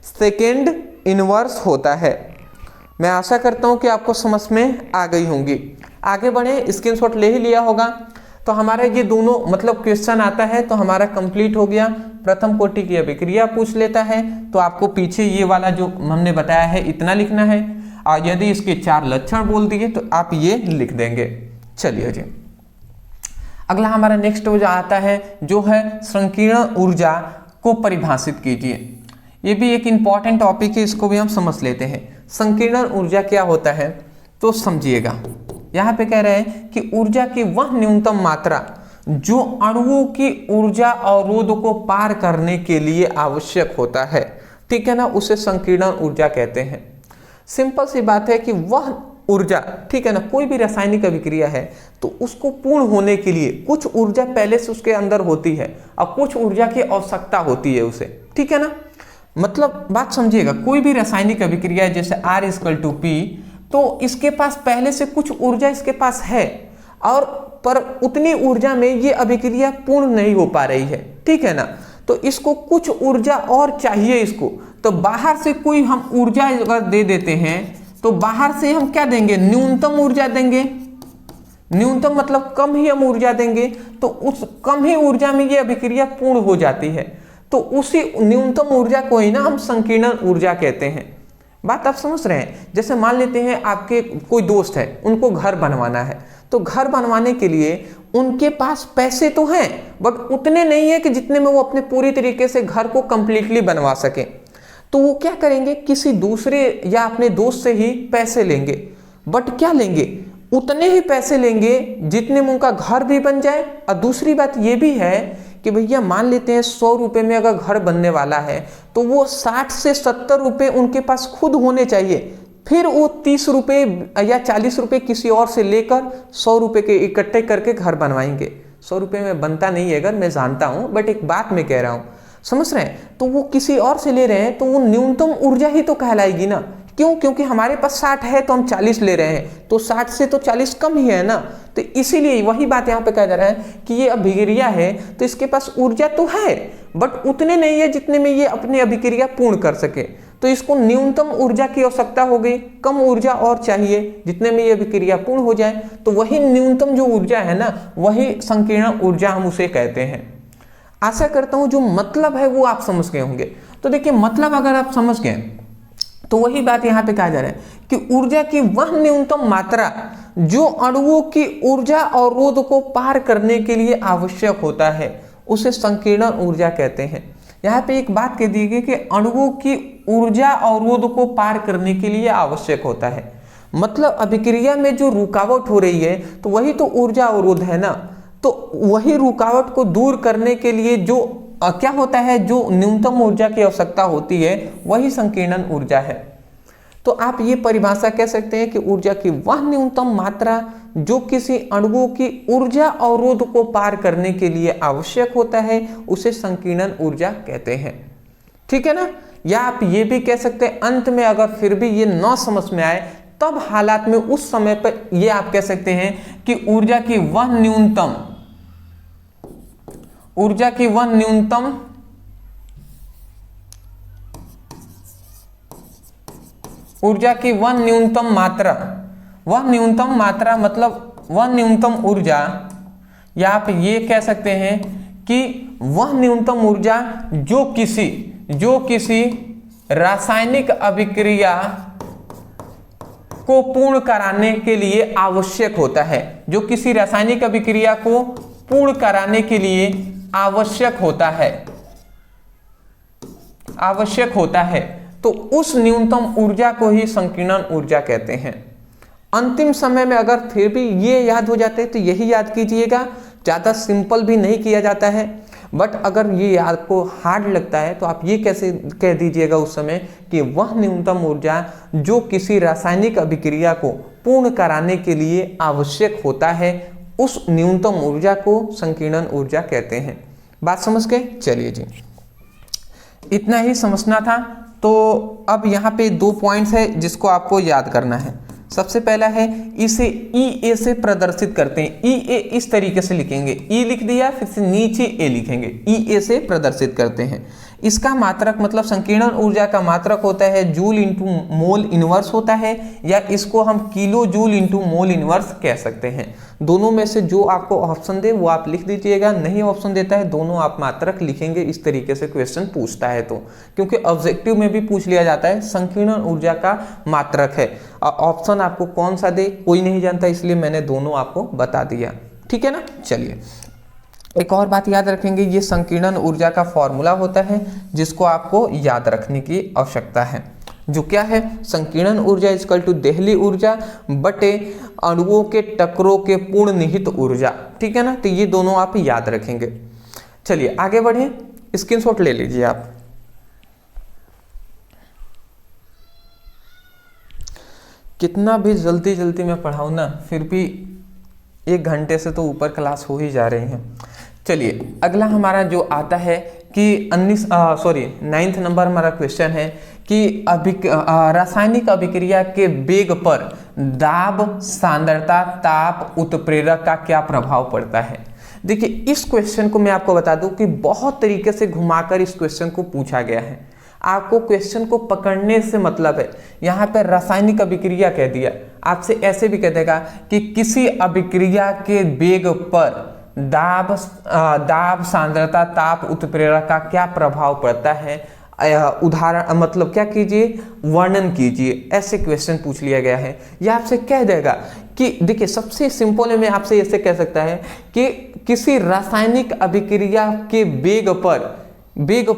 सेकेंड इनवर्स होता है। मैं आशा करता हूं कि आपको समझ में आ गई होंगी। आगे बढ़े, स्क्रीनशॉट ले ही लिया होगा। तो हमारा ये दोनों मतलब क्वेश्चन आता है तो हमारा कंप्लीट हो गया। प्रथम कोटि की अभिक्रिया पूछ लेता है तो आपको पीछे ये वाला जो हमने बताया है इतना लिखना है, और यदि इसके 4 लक्षण बोल दिए तो आप ये लिख देंगे। चलिए जी, अगला हमारा नेक्स्ट जो आता है जो है संकीर्ण ऊर्जा को परिभाषित कीजिए। ये भी एक इंपॉर्टेंट टॉपिक है, इसको भी हम समझ लेते हैं। संकीर्ण ऊर्जा क्या होता है तो समझिएगा। यहाँ पे कह रहे हैं कि ऊर्जा की वह न्यूनतम मात्रा जो अणुओं की ऊर्जा अवरोध को पार करने के लिए आवश्यक होता है, ठीक है ना, उसे संकीर्ण ऊर्जा कहते हैं। सिंपल सी बात है कि वह ऊर्जा, ठीक है ना, कोई भी रासायनिक अभिक्रिया है तो उसको पूर्ण होने के लिए कुछ ऊर्जा पहले से उसके अंदर होती है और कुछ ऊर्जा की आवश्यकता होती है उसे, ठीक है ना। मतलब बात समझिएगा, कोई भी रासायनिक अभिक्रिया है जैसे R = P, तो इसके पास पहले से कुछ ऊर्जा इसके पास है और पर उतनी ऊर्जा में ये अभिक्रिया पूर्ण नहीं हो पा रही है, ठीक है ना। तो इसको कुछ ऊर्जा और चाहिए इसको, तो बाहर से कोई हम ऊर्जा अगर दे देते हैं तो बाहर से हम क्या देंगे, न्यूनतम ऊर्जा देंगे। न्यूनतम मतलब कम ही हम ऊर्जा देंगे, तो उस कम ही ऊर्जा में ये अभिक्रिया पूर्ण हो जाती है। तो उसी न्यूनतम ऊर्जा को ही ना हम संकीर्णन ऊर्जा कहते हैं। बात आप समझ रहे हैं। जैसे मान लेते हैं आपके कोई दोस्त है, उनको घर बनवाना है, तो घर बनवाने के लिए उनके पास पैसे तो हैं बट उतने नहीं है कि जितने में वो अपने पूरी तरीके से घर को कंप्लीटली बनवा सके। तो वो क्या करेंगे, किसी दूसरे या अपने दोस्त से ही पैसे लेंगे, बट क्या लेंगे, उतने ही पैसे लेंगे जितने में उनका घर भी बन जाए। और दूसरी बात ये भी है कि भैया मान लेते हैं 100 रुपये में अगर घर बनने वाला है तो वो 60 से 70 रुपये उनके पास खुद होने चाहिए, फिर वो 30 रुपये या 40 रुपये किसी और से लेकर 100 रुपये के इकट्ठे करके घर बनवाएंगे। 100 रुपये में बनता नहीं है अगर, मैं जानता हूँ, बट एक बात मैं कह रहा हूँ, समझ रहे हैं। तो वो किसी और से ले रहे हैं तो वो न्यूनतम ऊर्जा ही तो कहलाएगी ना। क्यों? क्योंकि हमारे पास 60 है तो हम 40 ले रहे हैं, तो 60 से तो 40 कम ही है ना। तो इसीलिए वही बात यहाँ पे कहा जा रहा है कि ये अभिक्रिया है तो इसके पास ऊर्जा तो है बट उतने नहीं है जितने में ये अपनी अभिक्रिया पूर्ण कर सके। तो इसको न्यूनतम ऊर्जा की आवश्यकता हो गई, कम ऊर्जा और चाहिए जितने में ये अभिक्रिया पूर्ण हो जाए। तो वही न्यूनतम जो ऊर्जा है ना, वही संकीर्ण ऊर्जा हम उसे कहते हैं। आशा करता हूं जो मतलब है वो आप समझ गए होंगे। तो देखिए, मतलब अगर आप समझ गए तो वही बात यहाँ पे कहा जा रहा है कि ऊर्जा की वह न्यूनतम मात्रा जो अणुओं की ऊर्जा अवरोध को पार करने के लिए आवश्यक होता है उसे संकीर्ण ऊर्जा कहते हैं। यहाँ पे एक बात कह दी गई कि अणुओं की ऊर्जा अवरोध को पार करने के लिए आवश्यक होता है, मतलब अभिक्रिया में जो रुकावट हो रही है तो वही तो ऊर्जा अवरोध है ना। तो वही रुकावट को दूर करने के लिए जो क्या होता है, जो न्यूनतम ऊर्जा की आवश्यकता होती है वही संकीर्ण ऊर्जा है। तो आप ये परिभाषा कह सकते हैं कि ऊर्जा की वह न्यूनतम मात्रा जो किसी अणुओं की ऊर्जा अवरोध को पार करने के लिए आवश्यक होता है उसे संकीर्ण ऊर्जा कहते हैं, ठीक है ना। या आप ये भी कह सकते हैं, अंत में अगर फिर भी ये न समझ में आए तब हालात में उस समय पर ये आप कह सकते हैं कि ऊर्जा की वह न्यूनतम मतलब वह न्यूनतम ऊर्जा, या आप ये कह सकते हैं कि वह न्यूनतम ऊर्जा जो किसी रासायनिक अभिक्रिया को पूर्ण कराने के लिए आवश्यक होता है, जो किसी रासायनिक अभिक्रिया को पूर्ण कराने के लिए आवश्यक होता है तो उस न्यूनतम ऊर्जा को ही संकीर्ण ऊर्जा कहते हैं। अंतिम समय में अगर फिर भी ये याद हो जाते हैं तो यही याद कीजिएगा, ज़्यादा सिंपल भी नहीं किया जाता है। बट अगर ये आपको हार्ड लगता है तो आप ये कैसे कह दीजिएगा उस समय कि वह न्यूनतम ऊर्जा जो किसी रासायनिक अभिक्रिया को पूर्ण कराने के लिए आवश्यक होता है उस न्यूनतम ऊर्जा को संकीर्ण ऊर्जा कहते हैं। बात समझ गए? चलिए जी, इतना ही समझना था। तो अब यहाँ पे 2 पॉइंट्स है जिसको आपको याद करना है। सबसे पहला है, इसे EA से प्रदर्शित करते हैं। EA इस तरीके से लिखेंगे, E लिख दिया फिर से नीचे A लिखेंगे, EA से प्रदर्शित करते हैं। इसका मात्रक मतलब संकीर्ण ऊर्जा का मात्रक होता है जूल इंटू मोल इनवर्स होता है, या इसको हम kilo joule into mole inverse कह सकते हैं। दोनों में से जो आपको ऑप्शन दे वो आप लिख दीजिएगा, नहीं ऑप्शन देता है दोनों आप मात्रक लिखेंगे इस तरीके से क्वेश्चन पूछता है तो, क्योंकि ऑब्जेक्टिव में भी पूछ लिया जाता है संकीर्ण ऊर्जा का मात्रक है। ऑप्शन आपको कौन सा दे कोई नहीं जानता, इसलिए मैंने दोनों आपको बता दिया, ठीक है ना। चलिए, एक और बात याद रखेंगे, ये संकीर्ण ऊर्जा का फॉर्मूला होता है जिसको आपको याद रखने की आवश्यकता है, जो क्या है, संकीर्ण ऊर्जा इक्वल टू देहली ऊर्जा बटे अणुओं के टकरों के पूर्ण निहित ऊर्जा, ठीक है ना। तो ये दोनों आप याद रखेंगे। चलिए आगे बढ़े, स्क्रीनशॉट ले लीजिए आप। कितना भी जल्दी जल्दी मैं पढ़ाऊँ ना, फिर भी 1 घंटे से तो ऊपर क्लास हो ही जा रही है। चलिए अगला हमारा जो आता है कि 9th नंबर हमारा क्वेश्चन है कि रासायनिक अभिक्रिया के वेग पर दाब, सांद्रता, ताप, उत्प्रेरक का क्या प्रभाव पड़ता है। देखिए इस क्वेश्चन को मैं आपको बता दूं कि बहुत तरीके से घुमाकर इस क्वेश्चन को पूछा गया है। आपको क्वेश्चन को पकड़ने से मतलब है, यहाँ पे रासायनिक अभिक्रिया कह दिया, आपसे ऐसे भी कह देगा कि किसी अभिक्रिया के वेग पर दाब, सांद्रता, ताप, उत्प्रेरक का क्या प्रभाव पड़ता है, उदाहरण मतलब क्या कीजिए, वर्णन कीजिए। ऐसे क्वेश्चन पूछ लिया गया है। यह आपसे कह देगा कि देखिए सबसे सिंपल में आपसे ऐसे कह सकता है कि किसी रासायनिक अभिक्रिया के वेग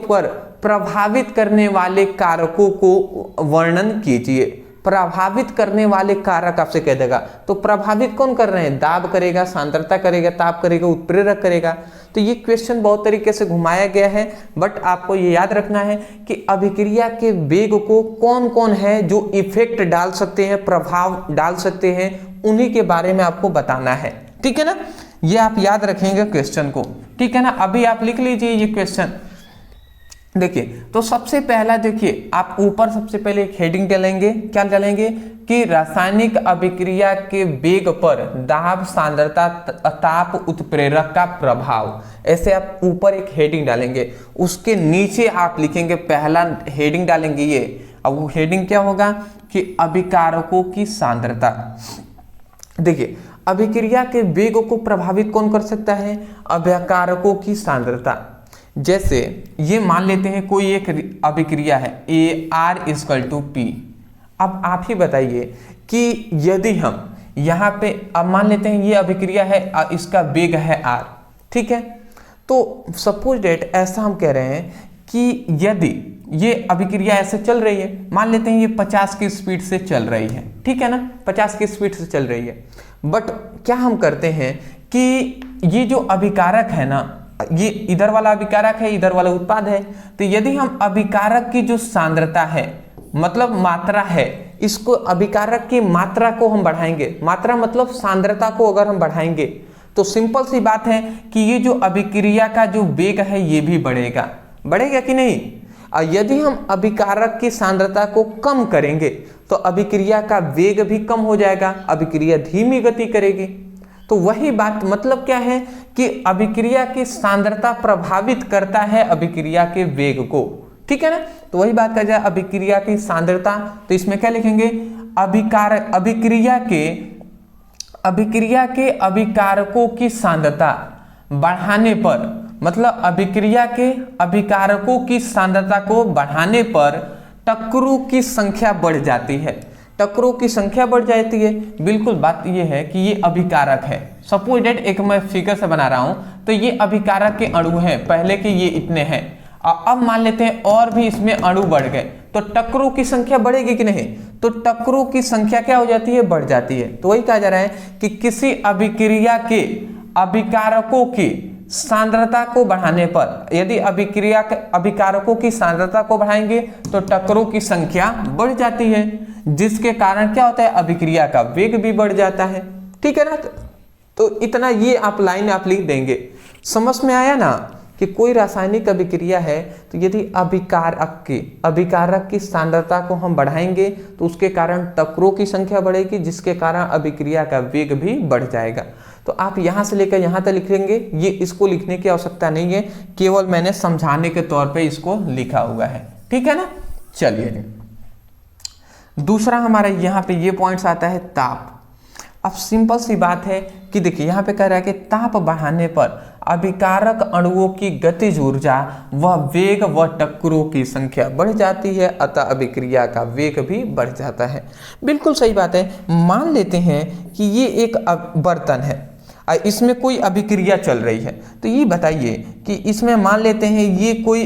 पर प्रभावित करने वाले कारकों को वर्णन कीजिए। प्रभावित करने वाले कारक आपसे कह देगा, तो प्रभावित कौन कर रहे हैं, दाब करेगा, सांद्रता करेगा, ताप करेगा, उत्प्रेरक करेगा। तो ये क्वेश्चन बहुत तरीके से घुमाया गया है, बट आपको ये याद रखना है कि अभिक्रिया के वेग को कौन कौन है जो इफेक्ट डाल सकते हैं, प्रभाव डाल सकते हैं, उन्हीं के बारे में आपको बताना है। ठीक है ना, ये आप याद रखेंगे क्वेश्चन को। ठीक है ना, अभी आप लिख लीजिए ये क्वेश्चन। देखिए तो सबसे पहला देखिए आप ऊपर सबसे पहले एक हेडिंग डालेंगे, क्या डालेंगे कि रासायनिक अभिक्रिया के वेग पर दाब, सांद्रता, ताप, उत्प्रेरक का प्रभाव, ऐसे आप ऊपर एक हेडिंग डालेंगे। उसके नीचे आप लिखेंगे, पहला हेडिंग डालेंगे ये, अब वो हेडिंग क्या होगा कि अभिकारकों की सांद्रता। देखिए अभिक्रिया के वेग को प्रभावित कौन कर सकता है, अभिकारकों की सांद्रता। जैसे ये मान लेते हैं कोई एक अभिक्रिया है AR=P। अब आप ही बताइए कि यदि हम यहाँ पे अब मान लेते हैं ये अभिक्रिया है, इसका वेग है R, ठीक है। तो सपोज डेट ऐसा हम कह रहे हैं कि यदि ये अभिक्रिया ऐसे चल रही है, मान लेते हैं ये 50 की स्पीड से चल रही है, ठीक है ना, 50 की स्पीड से चल रही है। बट क्या हम करते हैं कि ये जो अभिकारक है ना, ये इधर वाला अभिकारक है, इधर वाला उत्पाद है। तो यदि हम अभिकारक की जो सांद्रता है, मतलब मात्रा है, इसको अभिकारक की मात्रा को हम बढ़ाएंगे, मात्रा मतलब सांद्रता को अगर हम बढ़ाएंगे, तो सिंपल सी बात है कि ये जो अभिक्रिया का जो वेग है ये भी बढ़ेगा। बढ़ेगा कि नहीं? यदि हम अभिकारक की सांद्रता को कम करेंगे तो अभिक्रिया का वेग भी कम हो जाएगा, अभिक्रिया धीमी गति करेगी। तो वही बात मतलब क्या है कि अभिक्रिया की सांद्रता प्रभावित करता है अभिक्रिया के वेग को। ठीक है ना, तो वही बात कर जाए अभिक्रिया की सांद्रता। तो इसमें क्या लिखेंगे, अभिक्रिया के अभिकारकों की सांद्रता बढ़ाने पर, मतलब अभिक्रिया के अभिकारकों की सांद्रता को बढ़ाने पर टक्करों की संख्या बढ़ जाती है। टक्करों की संख्या बढ़ जाती है, बिल्कुल बात ये है कि ये अभिकारक है। सपोज डेट एक मैं फिगर से बना रहा हूं, तो ये अभिकारक के अणु हैं, पहले के ये इतने हैं, अब मान लेते हैं और भी इसमें अणु बढ़ गए, तो टक्करों की संख्या बढ़ेगी कि नहीं? तो टक्करों की संख्या क्या हो जाती है, बढ़ जाती है। तो वही कहा जा रहा है कि किसी अभिक्रिया के अभिकारकों की सांद्रता को बढ़ाने पर, यदि अभिक्रिया के अभिकारकों की सांद्रता को बढ़ाएंगे तो टक्करों की संख्या बढ़ जाती है, जिसके कारण क्या होता है, अभिक्रिया का वेग भी बढ़ जाता है। ठीक है ना, तो इतना ये आप लाइन आप लिख देंगे। समझ में आया ना कि कोई रासायनिक अभिक्रिया है तो यदि अभिकारक की सांद्रता को हम बढ़ाएंगे तो उसके कारण टक्करों की संख्या बढ़ेगी, जिसके कारण अभिक्रिया का वेग भी बढ़ जाएगा। तो आप यहाँ से लेकर यहाँ तक लिखेंगे, ये इसको लिखने की आवश्यकता नहीं है, केवल मैंने समझाने के तौर पे इसको लिखा हुआ है। ठीक है ना, चलिए दूसरा हमारा यहाँ पे ये पॉइंट्स आता है ताप। अब सिंपल सी बात है कि देखिए यहाँ पे कह रहा है कि ताप बढ़ाने पर अभिकारक अणुओं की गतिज ऊर्जा व वेग व टक्करों की संख्या बढ़ जाती है, अतः अभिक्रिया का वेग भी बढ़ जाता है। बिल्कुल सही बात है। मान लेते हैं कि ये एक बर्तन है, इसमें कोई अभिक्रिया चल रही है, तो ये बताइए कि इसमें मान लेते हैं ये कोई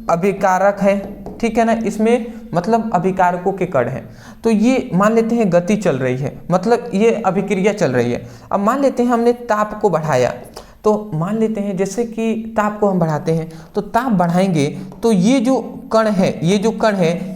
अभिकारक है, ठीक है ना, इसमें मतलब अभिकारकों के कण हैं, तो ये मान लेते हैं गति चल रही है, मतलब ये अभिक्रिया चल रही है। अब मान लेते हैं हमने ताप को बढ़ाया, तो मान लेते हैं जैसे कि ताप को हम बढ़ाते हैं, तो ताप बढ़ाएंगे तो ये जो कण है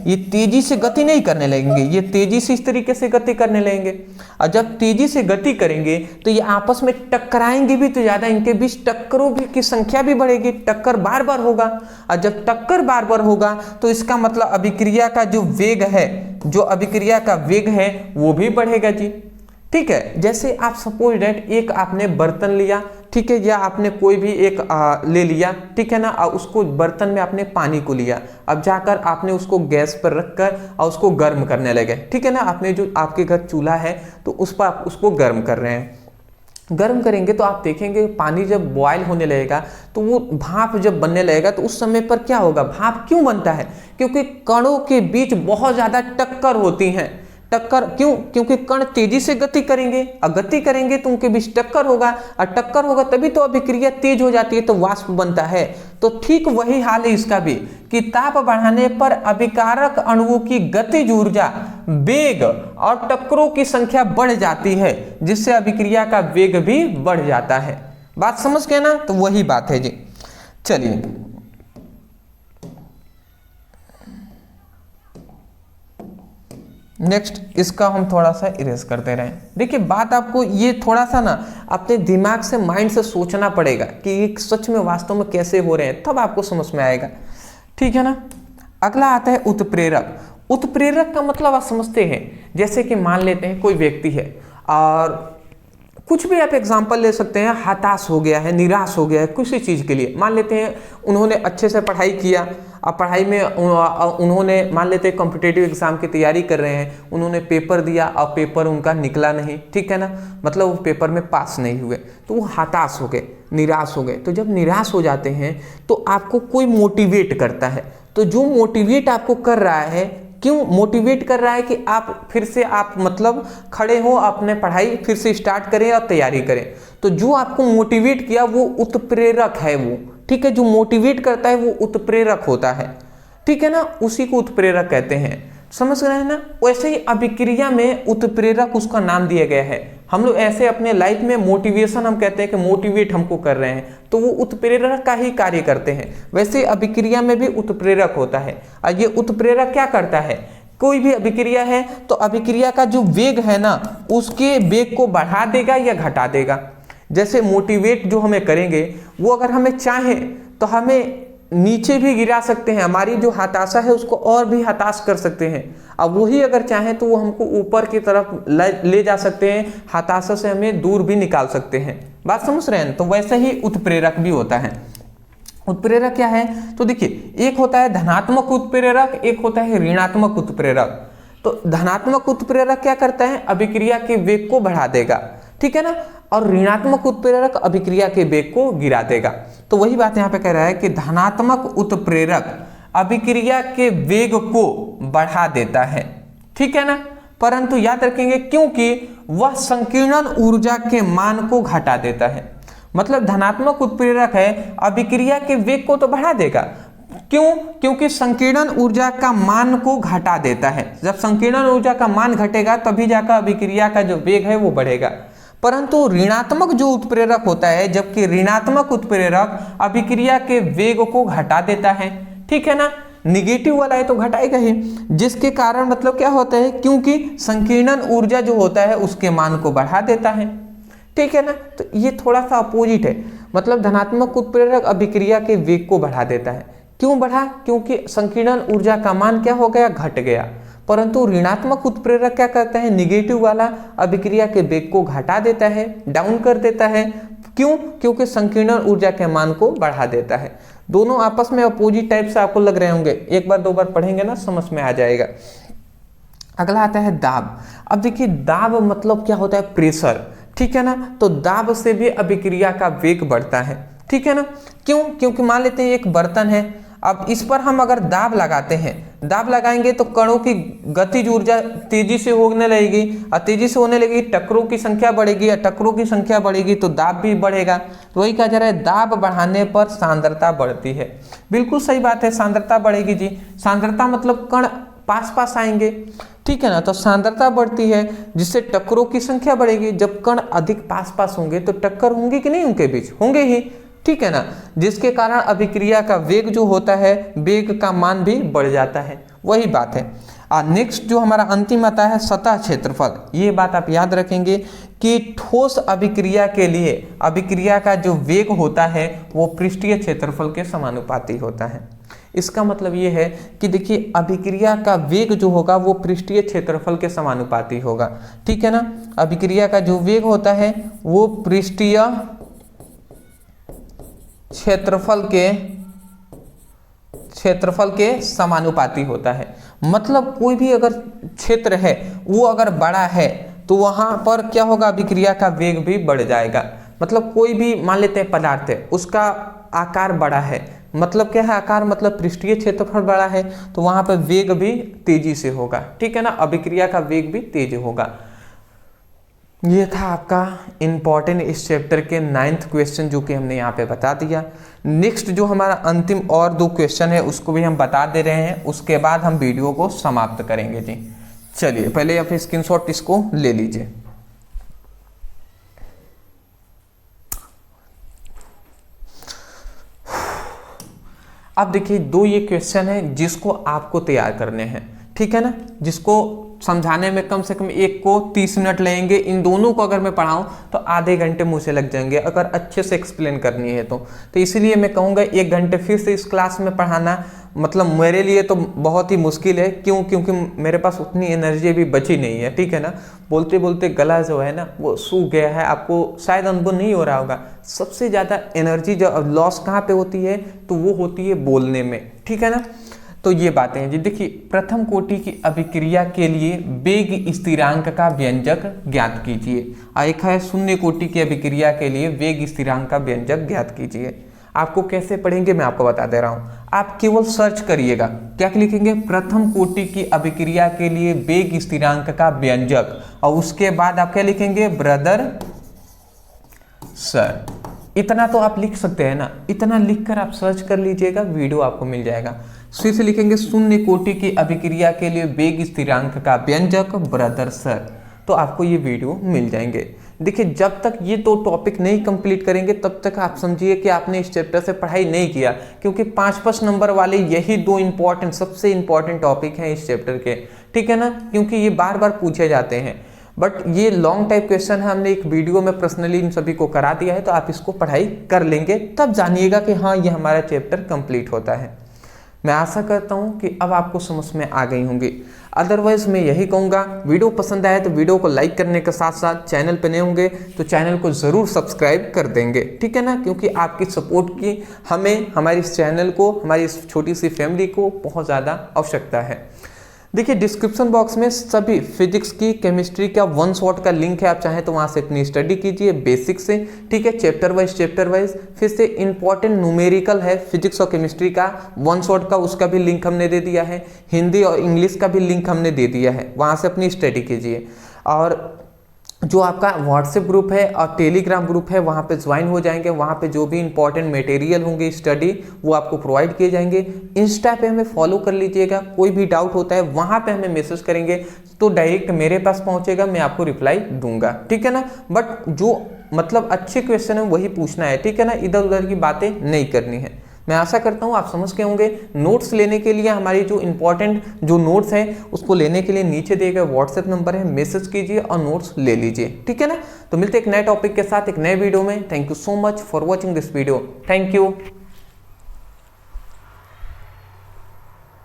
ये तेजी से गति नहीं करने लगेंगे, ये तेजी से इस तरीके से गति करने लगेंगे। और जब तेजी से गति करेंगे तो ये आपस में टकराएंगे भी, तो ज्यादा इनके बीच टक्करों भी की संख्या भी बढ़ेगी, टक्कर बार बार होगा। और जब टक्कर बार बार होगा तो इसका मतलब अभिक्रिया का जो वेग है वो भी बढ़ेगा जी। ठीक है, जैसे आप सपोज दैट एक आपने बर्तन लिया, ठीक है, या आपने कोई भी एक ले लिया, ठीक है ना, और उसको बर्तन में आपने पानी को लिया, अब जाकर आपने उसको गैस पर रखकर और उसको गर्म करने लगे, ठीक है ना, आपने जो आपके घर चूल्हा है तो उस पर आप उसको गर्म कर रहे हैं। गर्म करेंगे तो आप देखेंगे पानी जब बॉयल होने लगेगा तो वो भाप जब बनने लगेगा तो उस समय पर क्या होगा, भाप क्यों बनता है, क्योंकि कणों के बीच बहुत ज्यादा टक्कर होती है। टक्कर क्यों, क्योंकि कण तेजी से गति करेंगे, और गति करेंगे तो उनके बीच टक्कर होगा, और टक्कर होगा तभी तो अभिक्रिया तेज हो जाती है, तो वाष्प बनता है। तो ठीक वही हाल है इसका भी, कि ताप बढ़ाने पर अभिकारक अणुओं की गतिज ऊर्जा, वेग और टक्करों की संख्या बढ़ जाती है, जिससे अभिक्रिया का वेग भी बढ़ जाता है। बात समझ गए ना, तो वही बात है जी। चलिए नेक्स्ट, इसका हम थोड़ा सा इरेज करते रहें। देखिए बात आपको ये थोड़ा सा ना अपने दिमाग से, माइंड से सोचना पड़ेगा कि ये सच में वास्तव में कैसे हो रहे हैं, तब आपको समझ में आएगा, ठीक है ना। अगला आता है उत्प्रेरक। उत्प्रेरक का मतलब आप समझते हैं, जैसे कि मान लेते हैं कोई व्यक्ति है और कुछ भी आप एग्जाम्पल ले सकते हैं, हताश हो गया है, निराश हो गया है किसी चीज़ के लिए। मान लेते हैं उन्होंने अच्छे से पढ़ाई किया, अब पढ़ाई में उन्होंने मान लेते हैं कॉम्पिटिटिव एग्जाम की तैयारी कर रहे हैं, उन्होंने पेपर दिया और पेपर उनका निकला नहीं, ठीक है ना, मतलब वो पेपर में पास नहीं हुए, तो वो हताश हो गए, निराश हो गए। तो जब निराश हो जाते हैं तो आपको कोई मोटिवेट करता है, तो जो मोटिवेट आपको कर रहा है, क्यों मोटिवेट कर रहा है कि आप फिर से आप मतलब खड़े हो, अपने पढ़ाई फिर से स्टार्ट करें और तैयारी करें। तो जो आपको मोटिवेट किया वो उत्प्रेरक है वो, ठीक है, जो मोटिवेट करता है वो उत्प्रेरक होता है, ठीक है ना, उसी को उत्प्रेरक कहते हैं। समझ रहे हैं ना। वैसे ही अभिक्रिया में उत्प्रेरक उसका नाम दिया गया है। हम लोग ऐसे अपने लाइफ में मोटिवेशन हम कहते हैं कि मोटिवेट हमको कर रहे हैं, तो वो उत्प्रेरक का ही कार्य करते हैं। वैसे अभिक्रिया में भी उत्प्रेरक होता है, और ये उत्प्रेरक क्या करता है, कोई भी अभिक्रिया है तो अभिक्रिया का जो वेग है ना, उसके वेग को बढ़ा देगा या घटा देगा। जैसे मोटिवेट जो हमें करेंगे वो अगर हमें चाहे तो हमें नीचे भी गिरा सकते हैं, हमारी जो हताशा है उसको और भी हताश कर सकते हैं। अब वही अगर चाहें तो वो हमको ऊपर की तरफ ले जा सकते हैं, हताशा से हमें दूर भी निकाल सकते हैं। बात समझ रहे हैं। तो वैसे ही उत्प्रेरक भी होता है। उत्प्रेरक क्या है, तो देखिए एक होता है धनात्मक उत्प्रेरक, एक होता है ऋणात्मक उत्प्रेरक। तो धनात्मक उत्प्रेरक क्या करता है, अभिक्रिया के वेग को बढ़ा देगा, ठीक है ना, और ऋणात्मक उत्प्रेरक अभिक्रिया के वेग को गिरा देगा। तो वही बात यहाँ पे कह रहा है कि धनात्मक उत्प्रेरक अभिक्रिया के वेग को बढ़ा देता है, ठीक है ना, परंतु याद रखेंगे क्योंकि वह संकीर्णन ऊर्जा के मान को घटा देता है। मतलब धनात्मक उत्प्रेरक है, अभिक्रिया के वेग को तो बढ़ा देगा, क्यों, क्योंकि संकीर्णन ऊर्जा का मान को घटा देता है। जब संकीर्णन ऊर्जा का मान घटेगा तभी जाकर अभिक्रिया का जो वेग है वो बढ़ेगा। परंतु ऋणात्मक जो उत्प्रेरक होता है, जबकि ऋणात्मक उत्प्रेरक अभिक्रिया के वेग को घटा देता है, ठीक है ना, निगेटिव वाला है तो घटाएगा ही, जिसके कारण मतलब क्या होता है, क्योंकि संकीर्णन ऊर्जा जो होता है उसके मान को बढ़ा देता है, ठीक है ना। तो ये थोड़ा सा अपोजिट है, मतलब धनात्मक उत्प्रेरक अभिक्रिया के वेग को बढ़ा देता है। क्यों बढ़ा, क्योंकि संकीर्णन ऊर्जा का मान क्या हो गया, घट गया। परंतु ऋणात्मक उत्प्रेरक क्या करता है, निगेटिव वाला अभिक्रिया के वेग को घटा देता है, डाउन कर देता है। क्यों, क्योंकि संकीर्णन ऊर्जा के मान को बढ़ा देता है। दोनों आपस में अपोजिट टाइप से आपको लग रहे होंगे, एक बार दो बार पढ़ेंगे ना समझ में आ जाएगा। अगला आता है दाब। अब देखिए दाब मतलब क्या होता है, प्रेशर, ठीक है ना। तो दाब से भी अभिक्रिया का वेग बढ़ता है, ठीक है ना। क्यों, क्योंकि मान लेते हैं एक बर्तन है, अब इस पर हम अगर दाब लगाते हैं, दाब लगाएंगे तो कणों की गतिज ऊर्जा तेजी से होने लगेगी, और तेजी से होने लगेगी टक्करों की संख्या बढ़ेगी, और टक्करों की संख्या बढ़ेगी तो दाब भी बढ़ेगा। तो वही कहा जा रहा है दाब बढ़ाने पर सांद्रता बढ़ती है। बिल्कुल सही बात है, सांद्रता बढ़ेगी जी। सांद्रता मतलब कण पास पास आएंगे, ठीक है ना। तो सांद्रता बढ़ती है जिससे टक्करों की संख्या बढ़ेगी। जब कण अधिक पास पास होंगे तो टक्कर होंगी कि नहीं, उनके बीच होंगे ही, ठीक है ना, जिसके कारण अभिक्रिया का वेग जो होता है, वेग का मान भी बढ़ जाता है, वही बात है। नेक्स्ट जो हमारा अंतिम आता है सतह क्षेत्रफल। ये बात आप याद रखेंगे कि ठोस अभिक्रिया के लिए अभिक्रिया का जो वेग होता है वो पृष्ठीय क्षेत्रफल के समानुपाती होता है। इसका मतलब ये है कि देखिए अभिक्रिया का वेग जो होगा वो पृष्ठीय क्षेत्रफल के समानुपाती होगा, ठीक है ना। अभिक्रिया का जो वेग होता है वो पृष्ठीय क्षेत्रफल के समानुपाती होता है। मतलब कोई भी अगर क्षेत्र है वो अगर बड़ा है तो वहां पर क्या होगा, अभिक्रिया का वेग भी बढ़ जाएगा। मतलब कोई भी मान लेते हैं पदार्थ है, उसका आकार बड़ा है, मतलब क्या है, आकार मतलब पृष्ठीय क्षेत्रफल बड़ा है, तो वहां पर वेग भी तेजी से होगा, ठीक है ना, अभिक्रिया का वेग भी तेज होगा। ये था आपका इंपॉर्टेंट इस चैप्टर के 9th क्वेश्चन जो कि हमने यहाँ पे बता दिया। नेक्स्ट जो हमारा अंतिम और 2 क्वेश्चन है उसको भी हम बता दे रहे हैं, उसके बाद हम वीडियो को समाप्त करेंगे जी। चलिए पहले आप स्क्रीनशॉट इसको ले लीजिए। अब देखिए 2 ये क्वेश्चन है जिसको आपको तैयार करने हैं, ठीक है ना, जिसको समझाने में कम से कम एक को 30 मिनट लगेंगे। इन दोनों को अगर मैं पढ़ाऊं तो आधे घंटे मुझे लग जाएंगे अगर अच्छे से एक्सप्लेन करनी है तो इसलिए मैं कहूँगा 1 घंटे फिर से इस क्लास में पढ़ाना मतलब मेरे लिए तो बहुत ही मुश्किल है। क्यों? क्योंकि मेरे पास उतनी एनर्जी भी बची नहीं है, ठीक है ना। बोलते बोलते गला जो है ना वो सूख गया है, आपको शायद अनुभव नहीं हो रहा होगा। सबसे ज़्यादा एनर्जी जो लॉस कहाँ पे होती है तो वो होती है बोलने में, ठीक है ना। तो ये बातें हैं जी। देखिए प्रथम कोटि की अभिक्रिया के लिए वेग स्थिरांक का व्यंजक ज्ञात कीजिए। एक है शून्य कोटि की अभिक्रिया के लिए वेग स्थिरांक का व्यंजक ज्ञात कीजिए। आपको कैसे पढ़ेंगे मैं आपको बता दे रहा हूँ। आप केवल सर्च करिएगा, क्या लिखेंगे, प्रथम कोटि की अभिक्रिया के लिए वेग स्थिरांक का व्यंजक, और उसके बाद आप क्या लिखेंगे, ब्रदर सर। इतना तो आप लिख सकते हैं ना, इतना लिखकर आप सर्च कर लीजिएगा, वीडियो आपको मिल जाएगा। फिर से लिखेंगे शून्य कोटि की अभिक्रिया के लिए वेग स्थिरांक का व्यंजक ब्रदर सर, तो आपको ये वीडियो मिल जाएंगे। देखिए जब तक ये 2 टॉपिक नहीं कंप्लीट करेंगे तब तक आप समझिए कि आपने इस चैप्टर से पढ़ाई नहीं किया, क्योंकि 5-5 नंबर वाले यही 2 इंपॉर्टेंट सबसे इंपॉर्टेंट टॉपिक हैं इस चैप्टर के, ठीक है ना, क्योंकि ये बार बार पूछे जाते हैं। बट ये लॉन्ग टाइप क्वेश्चन है, हमने एक वीडियो में पर्सनली इन सभी को करा दिया है, तो आप इसको पढ़ाई कर लेंगे तब जानिएगा कि हाँ ये हमारा चैप्टर कंप्लीट होता है। मैं आशा करता हूँ कि अब आपको समझ में आ गई होंगी। अदरवाइज मैं यही कहूँगा, वीडियो पसंद आए तो वीडियो को लाइक करने के साथ साथ चैनल पे नए होंगे तो चैनल को ज़रूर सब्सक्राइब कर देंगे, ठीक है ना, क्योंकि आपकी सपोर्ट की हमें, हमारे इस चैनल को, हमारी इस छोटी सी फैमिली को बहुत ज़्यादा आवश्यकता है। देखिए डिस्क्रिप्शन बॉक्स में सभी फिजिक्स की, केमिस्ट्री का 1 शॉट का लिंक है, आप चाहें तो वहाँ से अपनी स्टडी कीजिए बेसिक से, ठीक है, चैप्टर वाइज। फिर से इंपॉर्टेंट न्यूमेरिकल है फिजिक्स और केमिस्ट्री का 1 शॉट का, उसका भी लिंक हमने दे दिया है। हिंदी और इंग्लिश का भी लिंक हमने दे दिया है, वहाँ से अपनी स्टडी कीजिए। और जो आपका व्हाट्सएप ग्रुप है और टेलीग्राम ग्रुप है वहाँ पे ज्वाइन हो जाएंगे, वहाँ पे जो भी इंपॉर्टेंट मटेरियल होंगे स्टडी वो आपको प्रोवाइड किए जाएंगे। इंस्टा पे हमें फॉलो कर लीजिएगा, कोई भी डाउट होता है वहाँ पे हमें मैसेज करेंगे तो डायरेक्ट मेरे पास पहुँचेगा, मैं आपको रिप्लाई दूंगा, ठीक है ना। बट जो मतलब अच्छे क्वेश्चन है वही पूछना है, ठीक है ना, इधर उधर की बातें नहीं करनी है। मैं आशा करता हूँ आप समझ के होंगे। नोट्स लेने के लिए हमारी जो इंपॉर्टेंट जो नोट्स हैं उसको लेने के लिए नीचे दिए गए व्हाट्सएप नंबर है, मैसेज कीजिए और नोट्स ले लीजिए, ठीक है ना। तो मिलते हैं एक नए टॉपिक के साथ एक नए वीडियो में। Thank you so much for watching this video. Thank you.